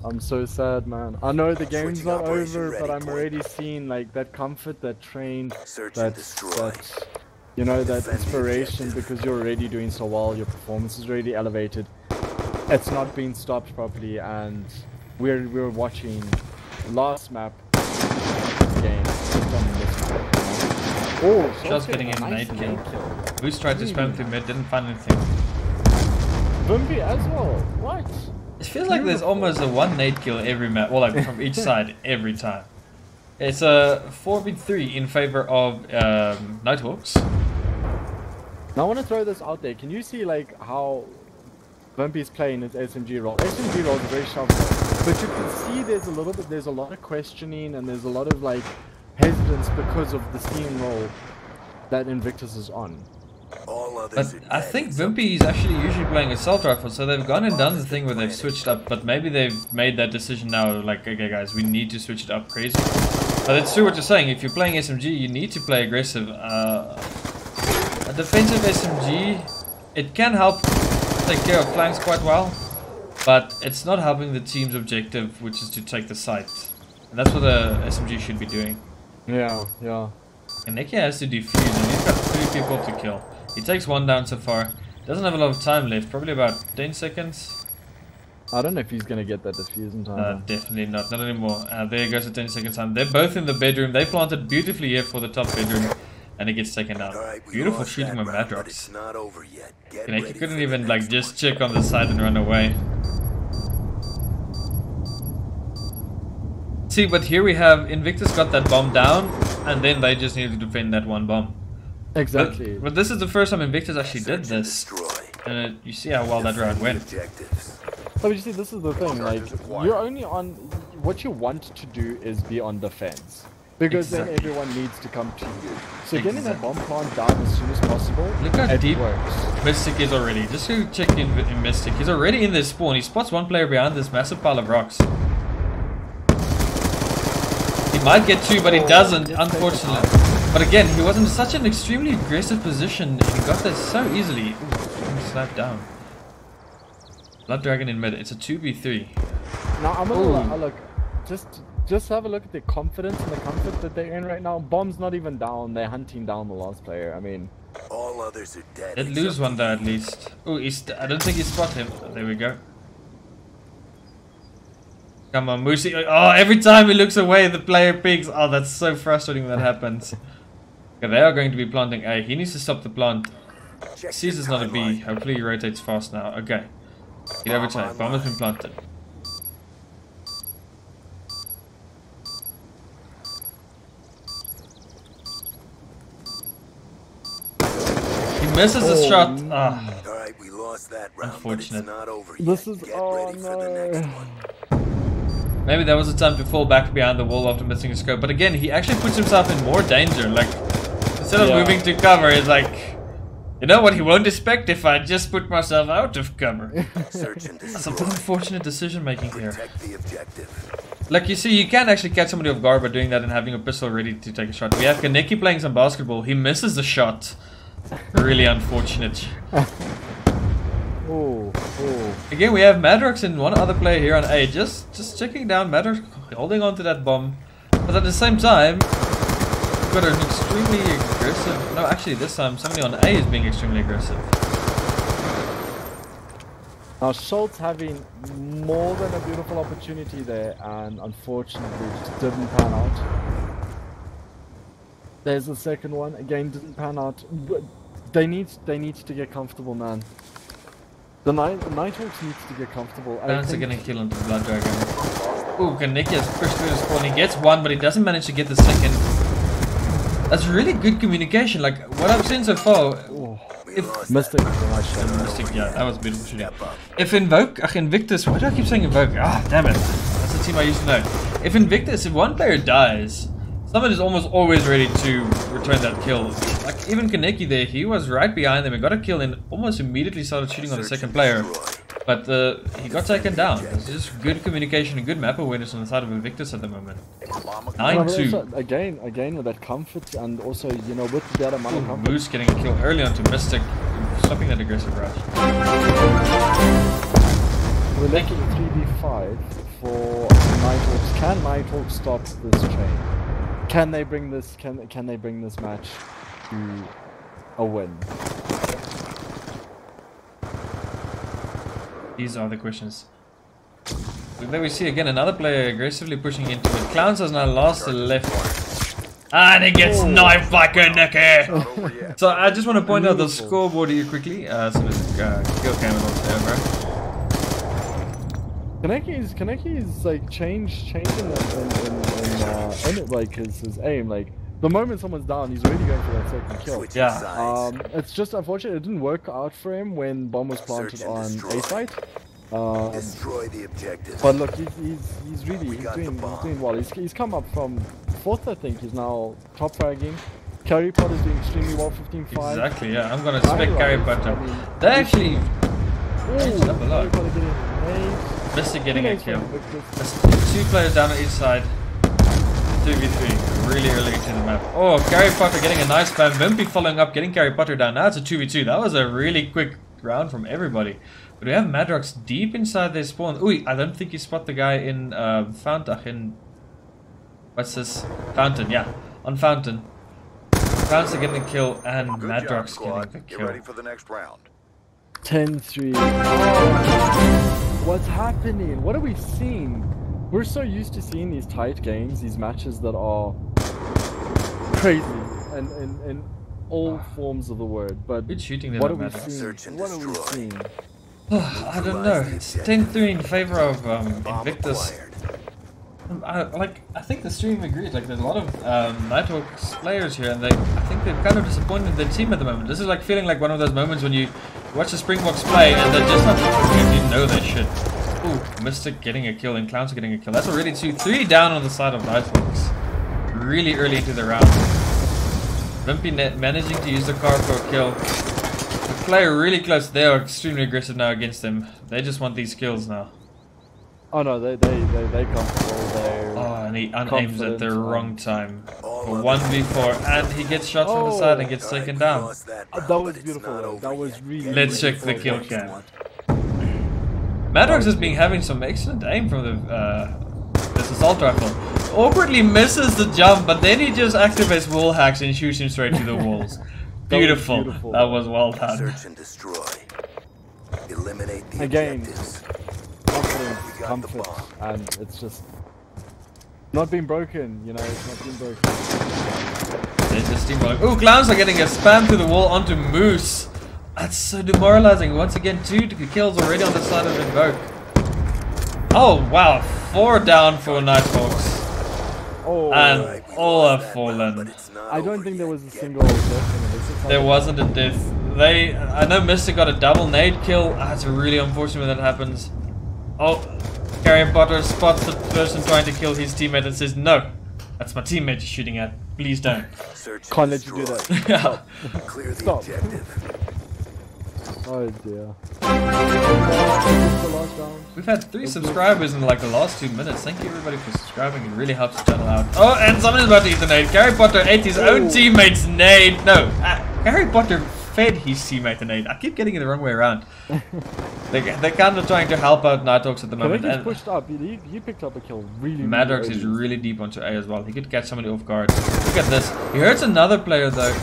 I'm so sad, man. I know the game's not over, but I'm already seeing like that comfort, that train, that you know, that inspiration, because you're already doing so well, your performance is already elevated. It's not being stopped properly, and we're watching last map game on this map. Oh, just getting in an 8 kill. Boost tried to spam through mid, didn't find anything. Bumby as well. What? It feels like there's almost a 1 nade kill every map, well, like from each side every time. It's a 4v3 in favor of Nighthawks. Now I want to throw this out there. Can you see like how Bumpy's playing his SMG role? SMG role is very sharp, but you can see there's a lot of questioning, and there's a lot of like hesitance because of the steamroll that Invictus is on. But I think Wimpy is actually usually playing assault rifle, so they've gone and done the thing where they've switched up, but maybe they've made that decision now, like, okay guys, we need to switch it up crazy. But it's true what you're saying, if you're playing SMG, you need to play aggressive. A defensive SMG, it can help take care of flanks quite well, but it's not helping the team's objective, which is to take the site. And that's what the SMG should be doing. Yeah. And Neki has to defuse, and he's got 3 people to kill. He takes 1 down so far. Doesn't have a lot of time left, probably about 10 seconds. I don't know if he's gonna get that defuse in time. Definitely not anymore. There goes the 10 seconds time. They're both in the bedroom. They planted beautifully here for the top bedroom, and he gets taken out. Beautiful shooting by Madrox. He couldn't even like just check on the side and run away. See, but here we have Invictus got that bomb down, and then they just needed to defend that 1 bomb. Exactly. But this is the first time Invictus actually did this, and you see how well that round went. But you see, this is the thing, like, you're only on, what you want to do is be on defense, because then everyone needs to come to you. So getting that bomb plant down as soon as possible, look how deep works. Mystic is already. Just to check in Mystic, he's already in this spawn. He spots 1 player behind this massive pile of rocks. He might get 2, but he doesn't, unfortunately. But again, he was in such an extremely aggressive position, and he got there so easily. Ooh, slapped down. Blood Dragon in mid. It's a 2v3. Now I'm gonna look. Just have a look at the confidence and the comfort that they're in right now. Bomb's not even down. They're hunting down the last player. I mean, all others are dead. They'd lose 1 there at least. Oh, I don't think he spotted him. There we go. Come on, Moosey. Oh, every time he looks away, the player peeks. Oh, that's so frustrating when that happens. Okay, they are going to be planting A. He needs to stop the plant. Sees it's not a B. Hopefully he rotates fast now. Okay. Get over to A. Bomb has been planted. He misses the shot. Ah. Alright, we lost that round, unfortunate. but it's not over yet. this is, Get oh ready for the next no. one. Maybe there was a time to fall back behind the wall after missing a scope. But again, he actually puts himself in more danger. Like, instead of moving to cover, he's like, You know what he won't expect if I just put myself out of cover. Search and That's a destroy. bit unfortunate decision making here. Protect the objective. Like you see, you can actually catch somebody off guard by doing that and having a pistol ready to take a shot. We have Kaneki playing some basketball. He misses the shot. Really unfortunate. Oh. Again, we have Madrox and one other player here on A. Just checking down. Madrox holding on to that bomb. But at the same time, we've got an extremely aggressive... No, actually this time somebody on A is being extremely aggressive. Now Schultz having more than a beautiful opportunity there, and unfortunately just didn't pan out. There's the second one, again didn't pan out. But they need to get comfortable, man. The Nighthawks needs to get comfortable. Plans are getting killed onto the Blood Dragon. Ooh, Kaneki has pushed through the spawn. He gets one, but he doesn't manage to get the second. That's really good communication. Like what I've seen so far. If Mystic, nice shot. Mystic, yeah, that was beautiful shooting. If Invictus, why do I keep saying Invoke? Ah, damn it. That's the team I used to know. If Invictus, if one player dies, someone is almost always ready to return that kill. Like even Kaneki there, he was right behind them and got a kill and almost immediately started shooting on the second player. But he got taken down. It's just good communication and good map awareness on the side of Invictus at the moment. 9-2. Again with that comfort, and also, you know, with that amount of comfort. Moose getting a kill early onto Mystic, stopping that aggressive rush. We're making 3v5 for Nighthawks. Can Nighthawks stop this chain? Can they bring this? Can they bring this match to a win? These are the questions. There we see again another player aggressively pushing into it. Clowns has now lost the left. And he gets knifed by Kaneki! So I just want to point out the scoreboard here quickly. So the kill cam is over. Kaneki is like changing in like his aim. Like the moment someone's down, he's already going for that second kill. Yeah. It's just unfortunate it didn't work out for him when bomb was planted on A site. Destroy the objective. But look, he's doing well. He's come up from 4th, I think. He's now top fragging. Carry Pot is doing extremely well, 15-5. Exactly, yeah. I'm gonna spec Carry Pot. They actually changed up a lot. Mystic getting a kill. There's 2 players down on each side. 2v3, really early into the map. Oh, Carry Potter getting a nice spam. Wimpy following up, getting Carry Potter down. Now it's a 2v2. That was a really quick round from everybody. But we have Madrox deep inside their spawn. Ooh, I don't think you spot the guy in Fountain. What's this? Fountain, yeah. On Fountain. Clowns are getting a kill and Madrox getting the kill. Get ready for the next round. 10-3. What's happening? What are we seeing? We're so used to seeing these tight games, these matches that are crazy in all forms of the word. But good shooting there, what are we seeing? What are we seeing? I don't know. It's 10-3 in favor of Invictus. I think the stream agrees. Like, there's a lot of Nighthawks players here, and I think they're kind of disappointed in their team at the moment. This is like feeling like one of those moments when you watch the Springboks play and they're just not performing. You know they should. Ooh, Mystic getting a kill and Clowns getting a kill. That's already 2-3 down on the side of Nighthawks. Really early into the round. Wimpy managing to use the car for a kill. The player really close. They are extremely aggressive now against them. They just want these kills now. Oh no, they comfortable. And he unaims at the wrong time. For 1v4, and he gets shot from the side and gets taken down. That was beautiful. That was really. Let's check the kill cam. Madrox has been having some excellent aim from this assault rifle. Awkwardly misses the jump, but then he just activates wall hacks and shoots him straight to the walls. Beautiful. That was well done. Search and destroy. Eliminate the again. objectives. Confidence, comfort, and it's just not being broken. You know, it's not being broken. They're just steamrolling. Ooh, Clowns are getting a spam to the wall onto Moose. That's so demoralizing. Once again, 2 kills already on the side of Invoke. Oh wow, 4 down for Nighthawks. Oh, and all have fallen. I don't think there was a single death. There wasn't a death. I know Mystic got a double nade kill. It's really unfortunate when that happens. Oh, Carrion Potter spots the person trying to kill his teammate and says, "No, that's my teammate you're shooting at. Please don't." Can't let you do that. Clear the objective. Oh dear. The last round. We've had 3 subscribers in like the last 2 minutes. Thank you everybody for subscribing. It really helps the channel out. Oh, and someone is about to eat the nade. Harry Potter ate his own teammate's nade. No, Harry Potter fed his teammate a nade. I keep getting it the wrong way around. They're kind of trying to help out Nighthawks at the moment. He's pushed up. He picked up a kill really. Madrox is really deep onto A as well. He could catch somebody off guard. Look at this. He hurts another player though.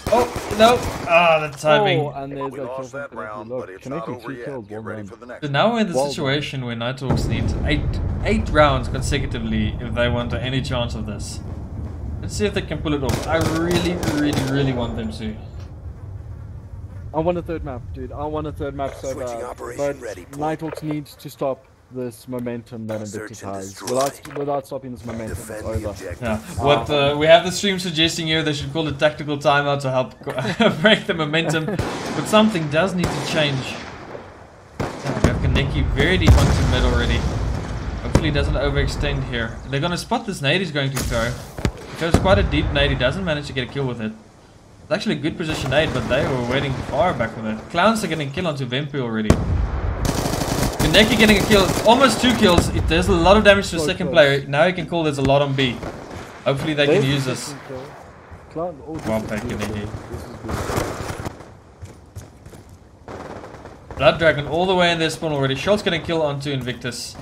Oh, no. Ah, the timing. Oh, and there's a kill from Kaneki. Look, Kaneki 2 kills, 1 run. So now we're in the situation where Nighthawks need 8 rounds consecutively if they want any chance of this. Let's see if they can pull it off. I really want them to. I want a 3rd map, dude. I want a 3rd map so bad. But Nighthawks needs to stop this momentum that Invictus has. Without stopping this momentum, it's over. Yeah. What we have the stream suggesting here, they should call it tactical timeout to help break the momentum. But something does need to change. Yeah, we have Kaneki very deep onto mid already. Hopefully he doesn't overextend here. They're gonna spot this nade he's going to throw. He throws quite a deep nade, he doesn't manage to get a kill with it. It's actually a good position nade, but they were waiting far back with it. Clowns are getting a kill onto Vempu already. Kaneki getting a kill, almost 2 kills. There's a lot of damage to the second player. Now you can call there's a lot on B. Hopefully they can use this. Well played, Kaneki. Blood Dragon all the way in their spawn already. Schultz getting a kill onto Invictus.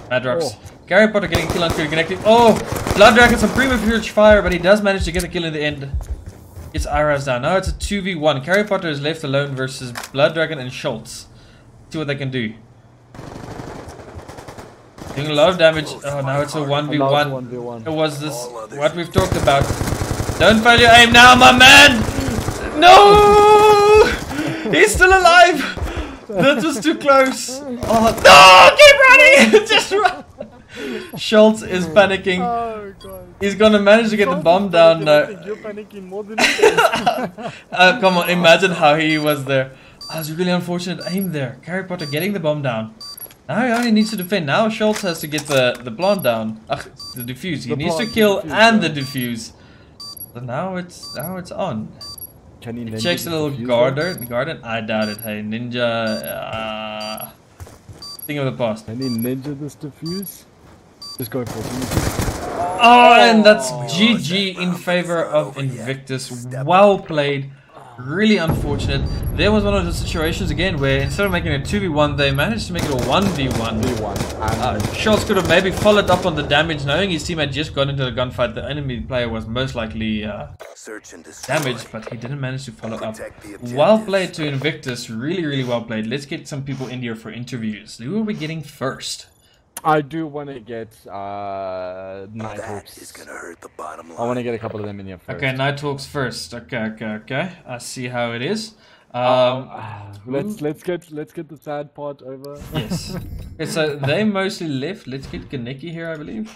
Madrox. Harry Potter getting a kill onto Connected. Oh! Blood Dragon some premature fire, but he does manage to get a kill in the end. It's Iras down. Now it's a 2v1. Harry Potter is left alone versus Blood Dragon and Schultz. See what they can do. Doing a lot of damage. Oh, now it's a 1v1. It was this what we've talked about. Don't fail your aim now, my man! No! He's still alive! That was too close. Oh, no! Keep running! Just run! Schultz is panicking. Oh, God. He's gonna manage to get the bomb down now. You're panicking more than Come on, imagine how he was there. That was a really unfortunate aim there. Harry Potter getting the bomb down. Now he only needs to defend. Now Schultz has to get the plant down. The defuse. He needs to kill and the defuse. So now it's on. Can he checks a little garden. I doubt it. Hey, ninja. Thing of the past. Can he ninja this defuse? Just go for it. Oh, and that's GG in favor of Invictus. Well played. Really unfortunate. There was one of the situations again where instead of making a 2v1, they managed to make it a 1v1. Schultz could have maybe followed up on the damage, knowing his team had just got into the gunfight. The enemy player was most likely damaged, but he didn't manage to follow up. Well played to Invictus. Really well played. Let's get some people in here for interviews. Who are we getting first? I do want to get Nighthawks. I want to get a couple of them in here first. Okay, Nighthawks first. Okay. I see how it is. Let's get the sad part over. Yes. Okay, so they mostly left. Let's get Kaneki here, I believe.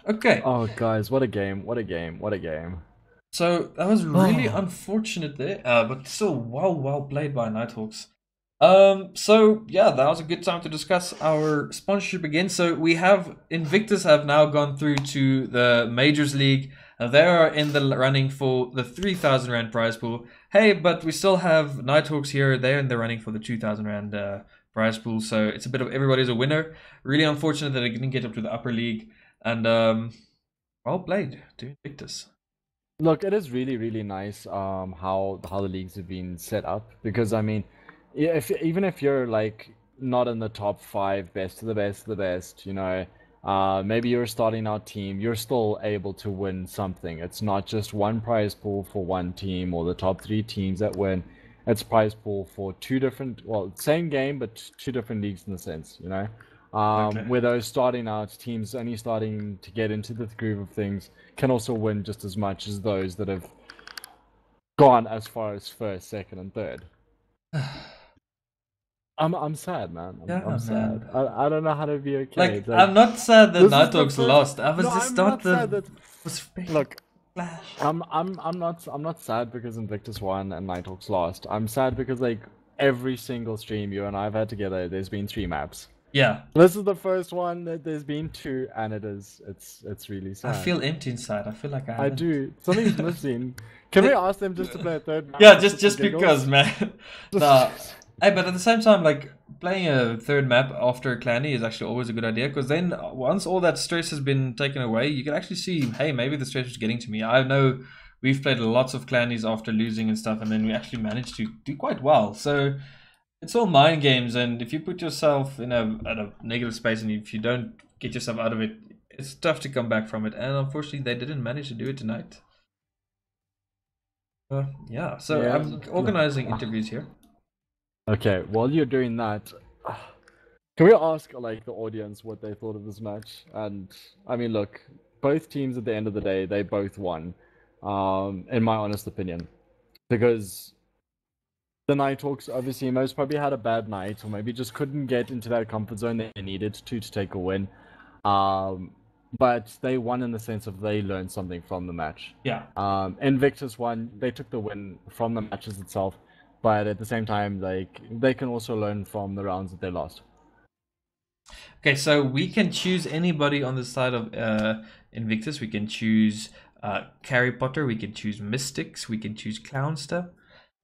Okay. Oh, guys, what a game! What a game! What a game! So that was really unfortunate there, but still well played by Nighthawks. So yeah, that was a good time to discuss our sponsorship again. So we have Invictus have now gone through to the Majors League. They are in the running for the 3,000 Rand prize pool. Hey, but we still have Nighthawks here. They're in the running for the 2,000 Rand prize pool. So it's a bit of everybody's a winner. Really unfortunate that they didn't get up to the upper league. And well played to Invictus. Look, it is really nice how the leagues have been set up, because I mean, even if you're like not in the top 5 best of the best, you know, maybe you're a starting out team, you're still able to win something. It's not just one prize pool for one team or the top 3 teams that win. It's prize pool for 2 different, well, same game but 2 different leagues in a sense, you know. Where those starting out teams only starting to get into the groove of things can also win just as much as those that have gone as far as 1st, 2nd, and 3rd. I'm sad, man. I'm sad. I don't know how to be okay. Like, I'm not sad that Nighthawks lost. I was just not the. Look, I'm not sad because Invictus won and Nighthawks lost. I'm sad because like every single stream you and I've had together, there's been 3 maps. Yeah. This is the first one that there's been 2, and it's really sad. I feel empty inside. I feel like I I haven't. do. Something's missing. Can we ask them just to play a third map? Yeah, for just giggles? because, man. Nah. Hey, but at the same time, like playing a third map after a clanny is actually always a good idea, because then once all that stress has been taken away, you can actually see, hey, maybe the stress was getting to me. I know we've played lots of clannies after losing and stuff, and then we actually managed to do quite well. So it's all mind games, and if you put yourself in at a negative space, and if you don't get yourself out of it, it's tough to come back from it. And unfortunately, they didn't manage to do it tonight. Yeah, so Yeah. I'm organizing interviews here. Okay, while you're doing that, can we ask like the audience what they thought of this match? And I mean, look, both teams at the end of the day, they both won, in my honest opinion, because the Nighthawks obviously most probably had a bad night, or maybe just couldn't get into that comfort zone they needed to take a win. But they won in the sense of they learned something from the match. Yeah. Invictus won. They took the win from the matches itself, but at the same time, like they can also learn from the rounds that they lost. Okay, so we can choose anybody on the side of Invictus. We can choose Carry Potter. We can choose Mystics. We can choose Clownster,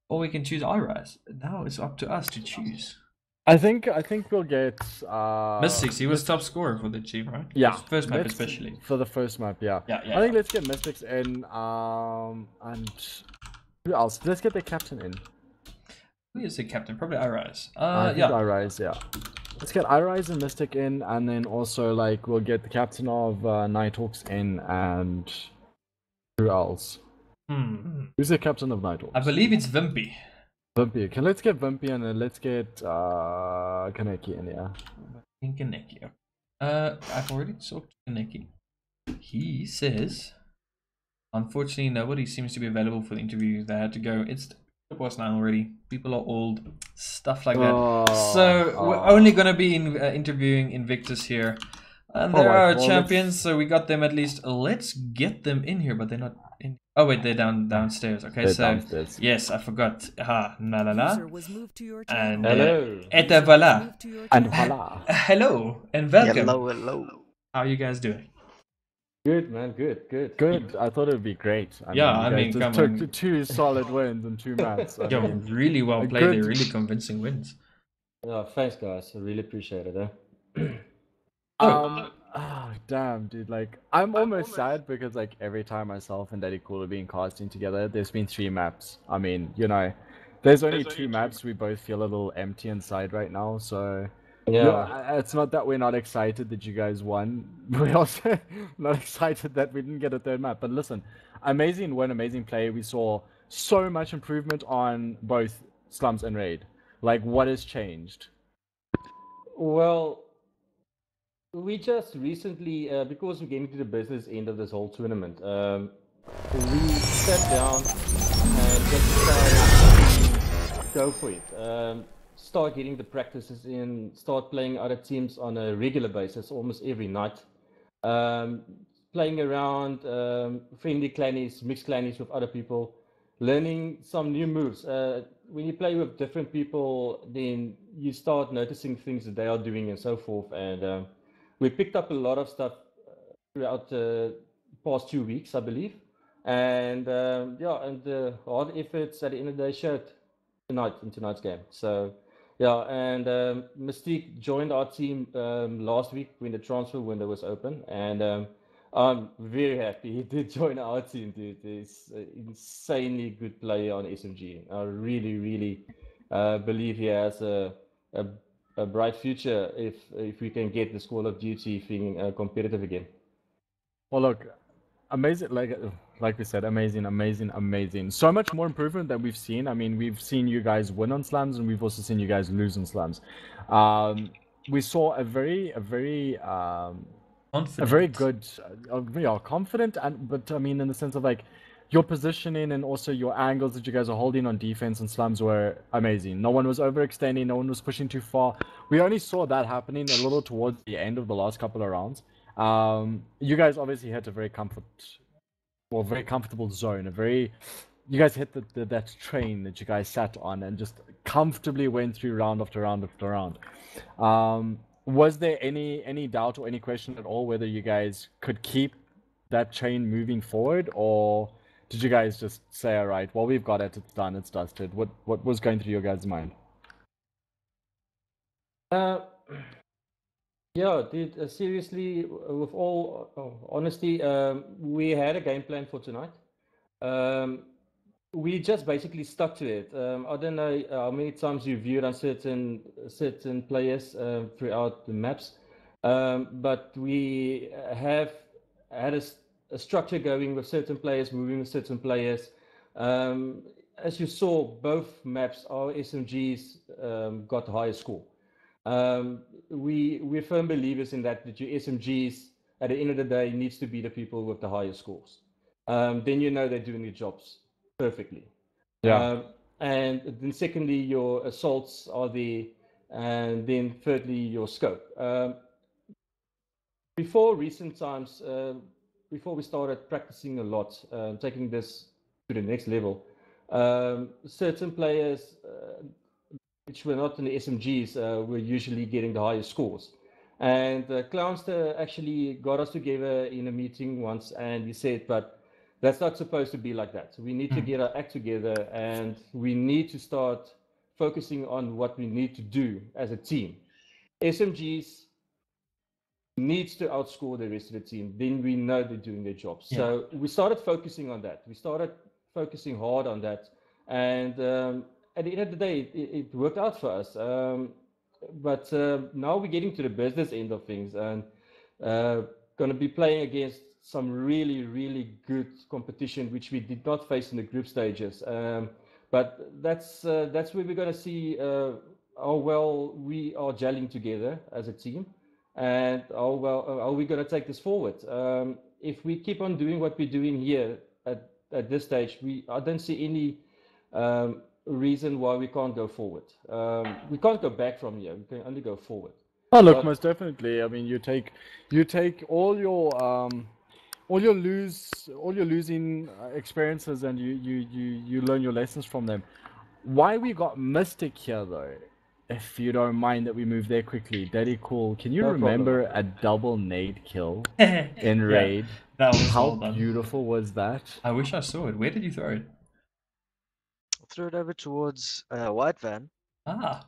or we can choose iRise. Now it's up to us to choose. I think we'll get Mystics. He was top scorer for the team, right? Yeah, his first map especially. For the first map, yeah. Yeah. I think let's get Mystics in, and who else? Let's get the captain in. Who is the captain? Probably iRise. I think Yeah. iRise, yeah. Let's get iRise and Mystic in, and then also like we'll get the captain of Nighthawks in, and who else? Who's the captain of Nighthawks? I believe it's Vimpy. Vimpy. Okay, let's get Vimpy and then let's get Kaneki in, yeah. Kaneki. I've already talked to Kaneki. He says, unfortunately, nobody seems to be available for the interview. They had to go. It's past 9 already. People are old. Stuff like that. So we're only gonna be interviewing Invictus here. And there are champions, so we got them at least. Let's get them in here, but they're not in. Oh wait, they're downstairs. Okay, so downstairs. Yes, I forgot. La. And hello. Et voilà. And voila. Hello and welcome. Hello. How are you guys doing? Good, man. Good. I thought it would be great. I mean, you guys took 2 solid wins in 2 maps. Yo, really well played. They're really convincing wins. Thanks, guys. I really appreciate it. Damn, dude. Like, I'm almost sad because like every time myself and Daddy Cool are being casting together, there's been 3 maps. I mean, you know, there's only 2 maps. We both feel a little empty inside right now, so. Yeah, it's not that we're not excited that you guys won. We're also not excited that we didn't get a 3rd map. But listen, amazing win, amazing play. We saw so much improvement on both Slums and Raid. Like, what has changed? Well, we just recently, because we're getting to the business end of this whole tournament, we sat down and just decided to go for it. Start getting the practices in, start playing other teams on a regular basis, almost every night. Playing around, friendly clannies, mixed clannies with other people, learning some new moves. When you play with different people, then you start noticing things that they are doing and so forth. And we picked up a lot of stuff throughout the past 2 weeks, I believe. And and the hard efforts at the end of the day showed in tonight's game. So. Yeah, and Mystique joined our team last week when the transfer window was open, and I'm very happy he did join our team, dude. He's an insanely good player on SMG. I really believe he has a bright future if we can get this Call of Duty thing competitive again. Well, look, amazing, like we said, amazing. So much more improvement than we've seen. I mean, we've seen you guys win on Slums, and we've also seen you guys lose on Slums. We saw a very good, confident, but I mean, in the sense of like your positioning and also your angles that you guys are holding on defense and Slums were amazing. No one was overextending, no one was pushing too far. We only saw that happening a little towards the end of the last couple of rounds. You guys obviously hit a very comfortable zone. You guys hit that train that you guys sat on and just comfortably went through round after round after round. was there any doubt or any question at all whether you guys could keep that chain moving forward, or did you guys just say, all right, well, we've got it, it's done, it's dusted? What was going through your guys' mind? Yeah, dude, seriously, with all honesty, we had a game plan for tonight. We just basically stuck to it. I don't know how many times you viewed on certain players throughout the maps, but we have had a structure going with certain players, moving with certain players. As you saw, both maps, our SMGs got the highest score. We're firm believers in that your SMGs, at the end of the day, needs to be the people with the highest scores. Then you know they're doing their jobs perfectly. Yeah. And then secondly, your assaults are there, and then thirdly, your scope. Before recent times, before we started practicing a lot, taking this to the next level, certain players which were not in the SMGs were usually getting the highest scores. And Clownster actually got us together in a meeting once, and he said, but that's not supposed to be like that. We need to get our act together, and we need to start focusing on what we need to do as a team. SMGs needs to outscore the rest of the team. Then we know they're doing their job. Yeah. So we started focusing on that. We started focusing hard on that. And at the end of the day, it worked out for us. But now we're getting to the business end of things, and going to be playing against some really, really good competition, which we did not face in the group stages. But that's where we're going to see how well we are gelling together as a team, and how well are we going to take this forward. If we keep on doing what we're doing here at this stage, I don't see any reason why we can't go forward. We can't go back from here. We can only go forward. Oh, look, most definitely. I mean, you take all your losing experiences, and you learn your lessons from them. Why we got Mystic here, though, if you don't mind that we move there quickly, Daddy Cool, can you No remember problem. a double nade kill in in Raid? That was How well done. beautiful was that? I wish I saw it. Where did you throw it? Threw it over towards White Van. Ah.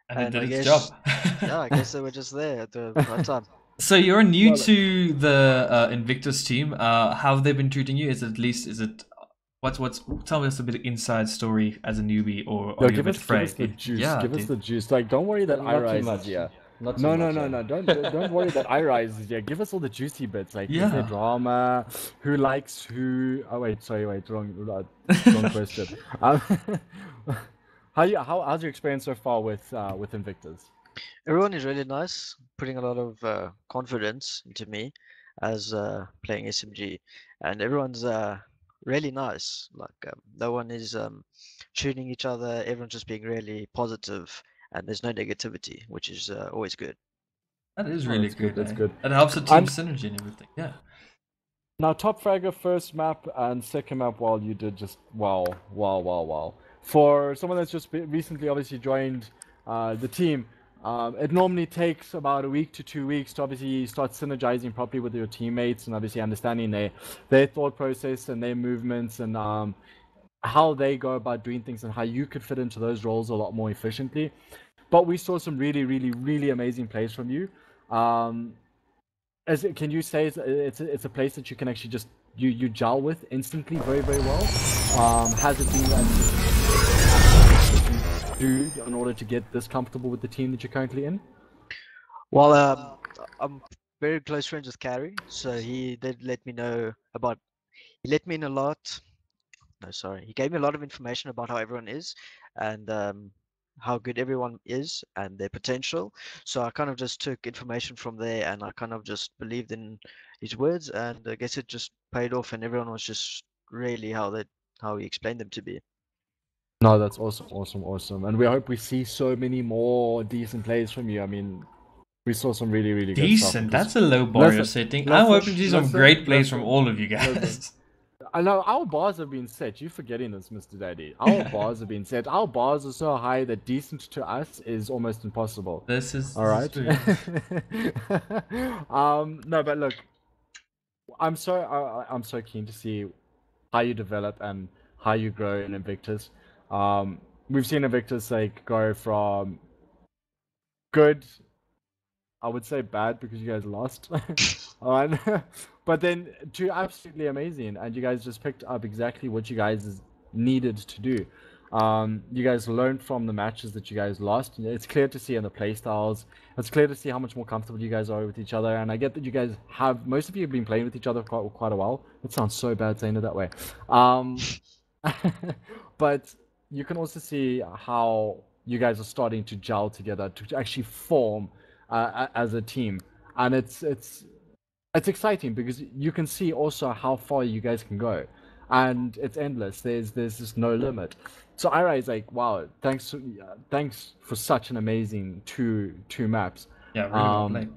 And it And did I its guess, job. yeah, I guess they were just there at the right time. So you're new to the Invictus team. How have they been treating you? Is it what's tell us a bit of inside story as a newbie, or are you a bit afraid? Give us the juice. Yeah, give us dude. the juice. Like, don't worry that Not too iRise much. is here. Not too No, much, no, yeah. don't worry that iRise is here. Give us all the juicy bits. Like, is Yeah. there drama? Who likes who? Oh wait, wrong question. How's your experience so far with Invictus? Everyone is really nice, putting a lot of confidence into me as playing SMG, and everyone's really nice. Like no one is shooting each other. Everyone's just being really positive, and there's no negativity, which is always good. That is Oh, really that's good, that's eh? good. That helps the team And- synergy and everything. Yeah. Now, top fragger first map and second map, well, you did just wow. For someone that's just recently obviously joined the team, it normally takes about a week to 2 weeks to obviously start synergizing properly with your teammates and obviously understanding their thought process and their movements and how they go about doing things and how you could fit into those roles a lot more efficiently. But we saw some really, really, really amazing plays from you. Can you say it's a place that you can actually just you gel with instantly very, very well? Has it been that you do in order to get this comfortable with the team that you're currently in? Well, I'm very close friends with Carrie, so he did let me know about. He let me in a lot. No, sorry. He gave me a lot of information about how everyone is and how good everyone is and their potential. So I kind of just took information from there and I kind of just believed in his words, and I guess it just paid off, and everyone was just really how he explained them to be. No, that's awesome. And we hope we see so many more decent plays from you. I mean, we saw some really, really good stuff. Decent. That's a low bar you're Listen, setting. I'm hoping to see some listen, great plays from listen, all of you guys. listen. I know our bars have been set. You're forgetting this, Mr. Daddy. Our bars have been set. Our bars are so high that decent to us is almost impossible. This is All right. true. No, but look, I'm so keen to see how you develop and how you grow in Invictus. We've seen Invictus like go from good, I would say bad because you guys lost. Alright. But then to absolutely amazing, and you guys just picked up exactly what you guys needed to do. You guys learned from the matches that you guys lost. It's clear to see in the playstyles. It's clear to see how much more comfortable you guys are with each other. And I get that you guys have, most of you have been playing with each other for quite a while. It sounds so bad saying it that way. But you can also see how you guys are starting to gel together to actually form as a team, and it's exciting because you can see also how far you guys can go, and it's endless. There's just no limit. So Ira is like, wow, thanks for such an amazing two maps. Yeah, really well played.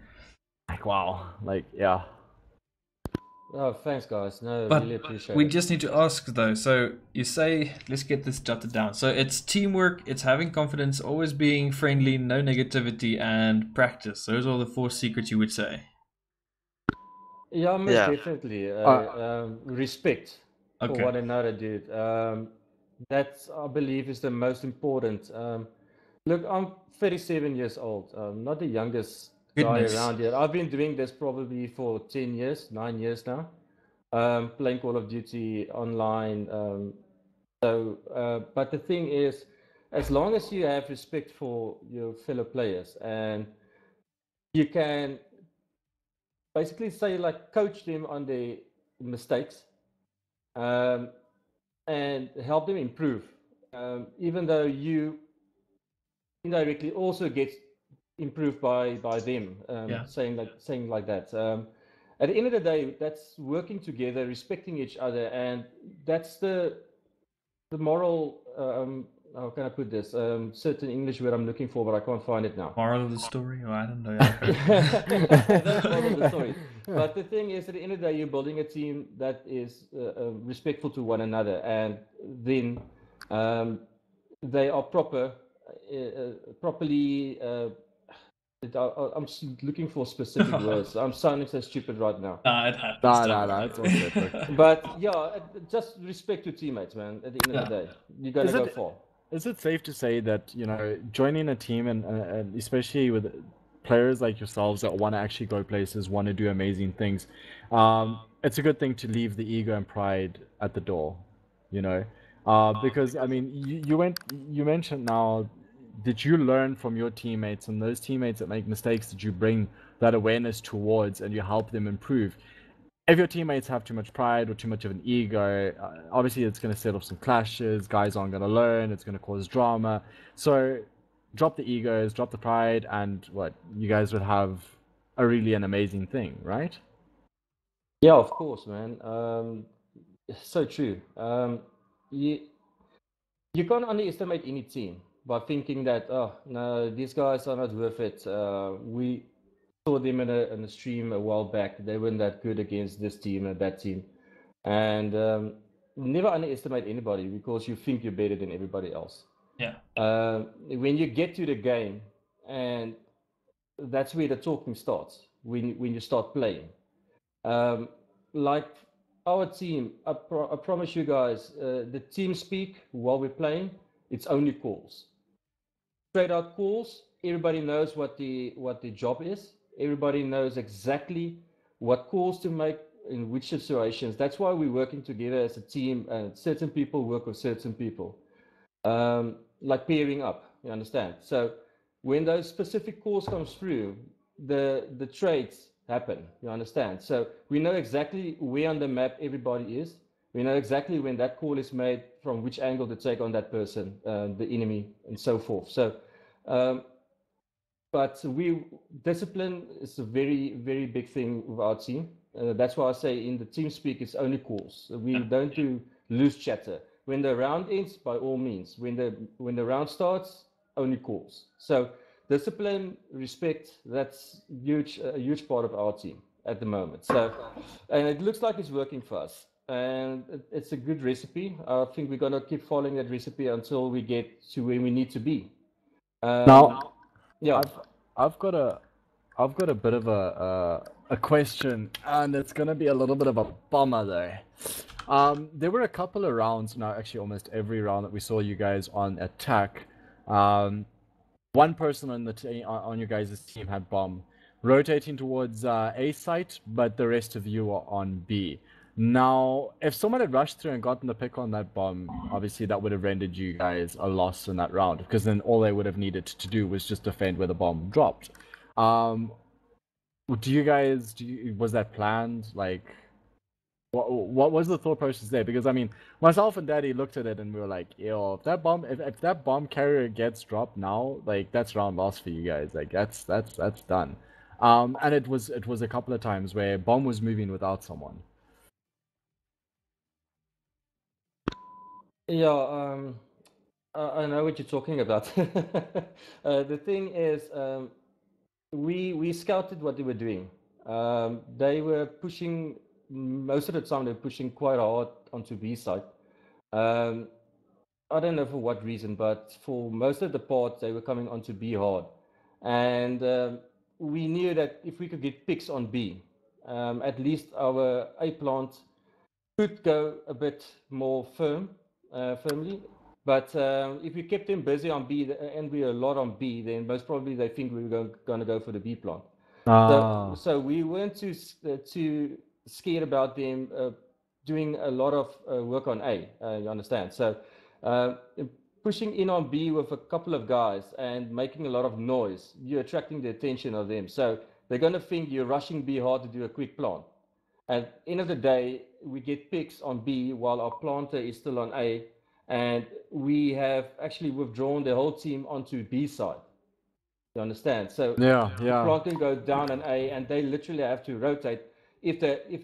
Like wow, like yeah. Oh, thanks, guys. No, But really appreciate we it. just need to ask though. So you say, let's get this jotted down. So it's teamwork, it's having confidence, always being friendly, no negativity, and practice. Those are the 4 secrets you would say. Yeah, most Yeah. definitely. Respect for Okay. one another, dude. That I believe is the most important. Look, I'm 37 years old. I'm not the youngest Goodness. guy around here. I've been doing this probably for 10 years, 9 years now. Playing Call of Duty online. But the thing is, as long as you have respect for your fellow players and you can basically say like coach them on their mistakes, and help them improve, even though you indirectly also get improved by them, Yeah. saying like that. At the end of the day, that's working together, respecting each other, and that's the moral. How can I put this? Certain English word I'm looking for, but I can't find it now. Moral of the story? Oh, I don't know. That's part of the story. But the thing is, at the end of the day, you're building a team that is respectful to one another, and then they are properly. I'm looking for specific words. I'm sounding so stupid right now. Nah, it happens. Nah, don't nah, worry. it's all good. Look. But yeah, just respect your teammates, man. At the end of the day, you're gonna Is go it- far. Is it safe to say that, you know, joining a team and especially with players like yourselves that want to actually go places, want to do amazing things, it's a good thing to leave the ego and pride at the door, you know? Because I mean, you mentioned now, did you learn from your teammates and those teammates that make mistakes, did you bring that awareness towards and you help them improve? If your teammates have too much pride or too much of an ego, obviously it's going to set off some clashes. Guys aren't going to learn. It's going to cause drama. So drop the egos, drop the pride, and what you guys would have an amazing thing, right? Yeah, of course, man. So true. You you can't underestimate any team by thinking that, oh no, these guys are not worth it. We saw them in a stream a while back. They weren't that good against this team and that team. And never underestimate anybody because you think you're better than everybody else. Yeah. When you get to the game, and that's where the talking starts, when you start playing. Like our team, I promise you guys, the team speak while we're playing, it's only calls. Straight out calls. Everybody knows what the job is. Everybody knows exactly what calls to make in which situations. That's why we're working together as a team, and certain people work with certain people. Like pairing up, you understand? So when those specific calls comes through, the trades happen, you understand? So we know exactly where on the map everybody is. We know exactly when that call is made, from which angle to take on that person, the enemy, and so forth. So, but discipline is a very, very big thing with our team. That's why I say in the team speak, it's only calls. We don't do loose chatter. When the round ends, by all means. When the round starts, only calls. So discipline, respect, that's a huge part of our team at the moment. So, and it looks like it's working for us. and it's a good recipe. I think we're gonna keep following that recipe until we get to where we need to be. Now, Yeah. I've got a bit of a question, and it's gonna be a little bit of a bummer though. There were a couple of rounds, now actually almost every round that we saw you guys on attack. One person on the on your guys' team had bomb, rotating towards A site, but the rest of you are on B. Now, if someone had rushed through and gotten the pick on that bomb, obviously that would have rendered you guys a loss in that round, because then all they would have needed to do was just defend where the bomb dropped. Was that planned? Like, what was the thought process there? Because I mean, myself and Daddy looked at it and we were like, "Yo, if that bomb carrier gets dropped now, like that's round loss for you guys. Like that's done." And it was a couple of times where bomb was moving without someone. Yeah, I know what you're talking about. The thing is, we scouted what they were doing. They were pushing most of the time. They were pushing quite hard onto B side. I don't know for what reason, but for most of the parts, they were coming onto B hard, and we knew that if we could get picks on B, at least our A plant could go a bit more firmly. But if we kept them busy on B and we were a lot on B, then most probably they think we were going to go for the B plant. So we weren't too scared about them doing a lot of work on A. You understand? So pushing in on B with a couple of guys and making a lot of noise, you're attracting the attention of them. So they're going to think you're rushing B hard to do a quick plant. At the end of the day, we get picks on B while our planter is still on A, and we have actually withdrawn the whole team onto B side. You understand? So yeah. the planter goes down on A, and they literally have to rotate if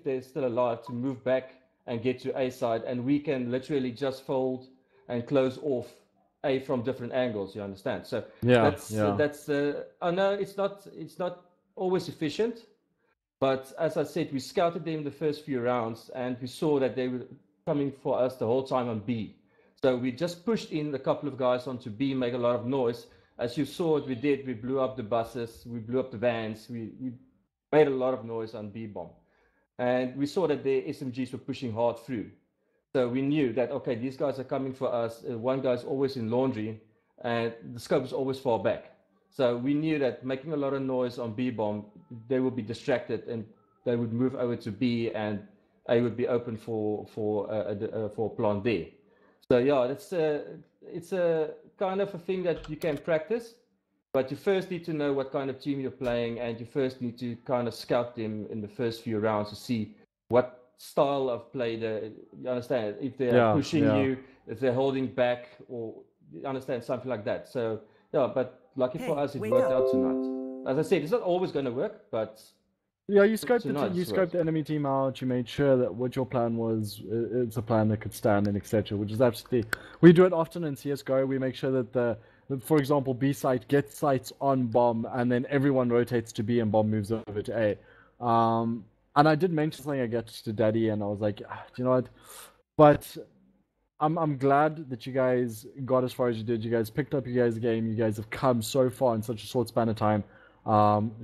they're still alive to move back and get to A side, and we can literally just fold and close off A from different angles. You understand? So that's I know it's not always efficient. But as I said, we scouted them the first few rounds, and we saw that they were coming for us the whole time on B. So we just pushed in a couple of guys onto B, make a lot of noise. As you saw what we did, we blew up the buses, we blew up the vans, we made a lot of noise on B bomb. And we saw that the SMGs were pushing hard through. So we knew that, okay, these guys are coming for us. One guy's always in laundry, and the scope is always far back. So we knew that making a lot of noise on B bomb, they would be distracted and they would move over to B, and A would be open for plant there. So yeah, it's a kind of a thing that you can practice, but you first need to know what kind of team you're playing, and you first need to kind of scout them in the first few rounds to see what style of play you understand, if they're pushing you, if they're holding back, or you understand, something like that. So yeah, but lucky for us, it worked out tonight. As I said, it's not always going to work, but yeah, you scoped the enemy team out. You made sure that what your plan was, it's a plan that could stand, and etc. Which is absolutely, we do it often in CS:GO. We make sure that for example, B site gets sites on bomb, and then everyone rotates to B, and bomb moves over to A. And I did mention something, I guess, to Daddy, and I was like, you know what? But I'm glad that you guys got as far as you did. You guys picked up your guys' game. You guys have come so far in such a short span of time.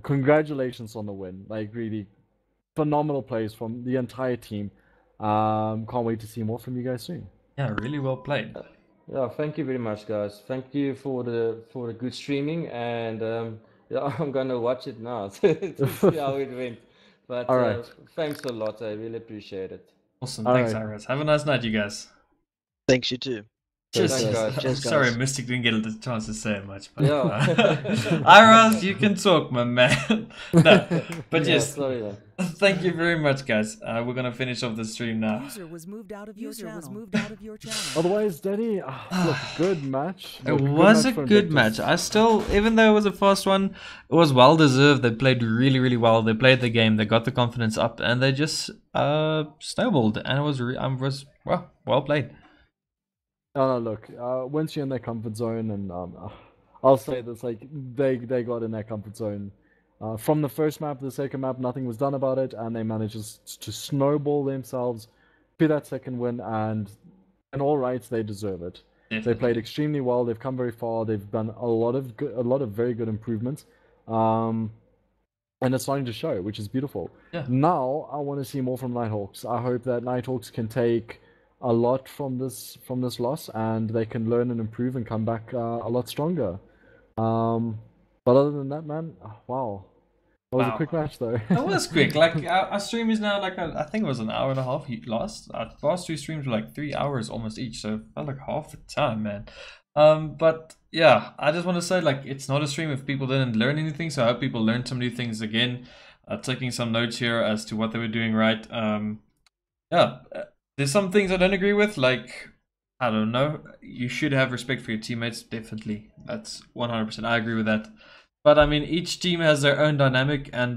Congratulations on the win. Like, really phenomenal plays from the entire team. Can't wait to see more from you guys soon. Yeah, really well played. Yeah, thank you very much, guys. Thank you for the good streaming, and yeah, I'm gonna watch it now to see how it went. But all right. Thanks a lot. I really appreciate it. Awesome. Thanks, Iris. Have a nice night, you guys. Thanks, you too. Cheers. Thanks, guys. Sorry, Mystic didn't get the chance to say much. But, Yeah. Iris, you can talk, my man. No, but Yeah, yes. sorry, man. Thank you very much, guys. We're gonna finish off the stream now. User was moved out of your channel. Otherwise, Daddy, look, good match. It was a good match. I still, even though it was a fast one, it was well deserved. They played really, really well. They played the game. They got the confidence up, and they just snowballed. And it was well played. No, look, once you're in their comfort zone, and I'll say this, like, they got in their comfort zone. From the first map to the second map, nothing was done about it, and they managed to snowball themselves be that second win, and in all rights, they deserve it. Definitely. They played extremely well. They've come very far. They've done a lot of very good improvements, and it's starting to show, which is beautiful. Yeah. Now I want to see more from Nighthawks. I hope that Nighthawks can take a lot from this loss, and they can learn and improve and come back a lot stronger. But other than that, man, wow. That was a quick match, though. That was quick. Like, our stream is now like, I think it was an hour and a half last. Our last 2 streams were like 3 hours almost each, so it felt like half the time, man. But yeah, I just want to say, like, it's not a stream if people didn't learn anything, so I hope people learned some new things again. Taking some notes here as to what they were doing right. Yeah, there's some things I don't agree with, like, I don't know, you should have respect for your teammates, definitely. That's 100%, I agree with that. But I mean, each team has their own dynamic, and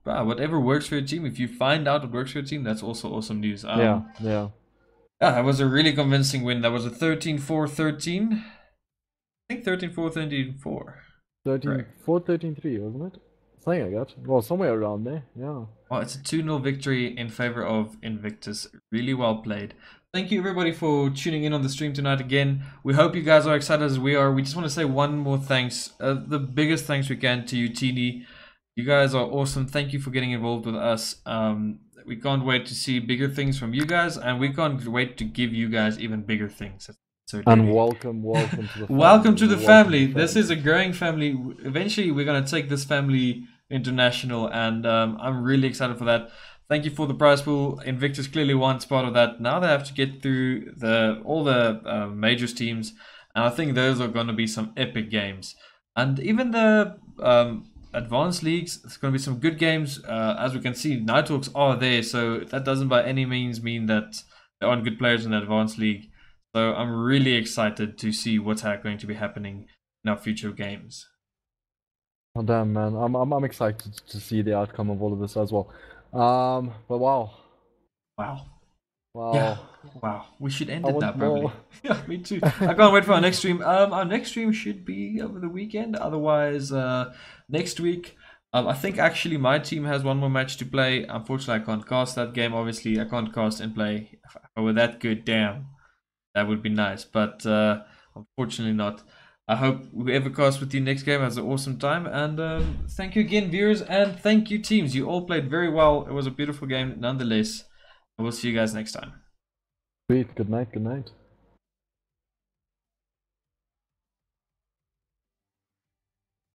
whatever works for your team, if you find out what works for your team, that's also awesome news. Yeah. Yeah, that was a really convincing win. That was a 13-4-13. I think 13-4, 13-4. 13-4, 13-3, wasn't it? Something like that. Well, somewhere around there, yeah. Well, it's a 2-0 victory in favor of Invictus. Really well played. Thank you everybody for tuning in on the stream tonight again. We hope you guys are excited as we are. We just want to say one more thanks. The biggest thanks we can to you, TD. You guys are awesome. Thank you for getting involved with us. We can't wait to see bigger things from you guys, and we can't wait to give you guys even bigger things. So and welcome to the family. Welcome to the family. This is a growing family. Eventually, we're going to take this family international, and I'm really excited for that. Thank you for the prize pool. Invictus clearly wants part of that. Now they have to get through all the majors teams, and I think those are going to be some epic games. And even the advanced leagues, it's going to be some good games. As we can see, Nighthawks are there, so that doesn't by any means mean that there aren't good players in the advanced league. So I'm really excited to see what's going to be happening in our future games. Oh damn, man! I'm excited to see the outcome of all of this as well. But wow. Yeah. Wow. We should end it now, probably. More. Yeah, me too. I can't wait for our next stream. Our next stream should be over the weekend. Otherwise, next week. I think actually my team has one more match to play. Unfortunately, I can't cast that game. Obviously, I can't cast and play. If I were that good, damn, that would be nice. But unfortunately, not. I hope whoever casts with you next game has an awesome time. And thank you again, viewers, and thank you, teams. You all played very well. It was a beautiful game, nonetheless. And we'll see you guys next time. Sweet. Good night. Good night.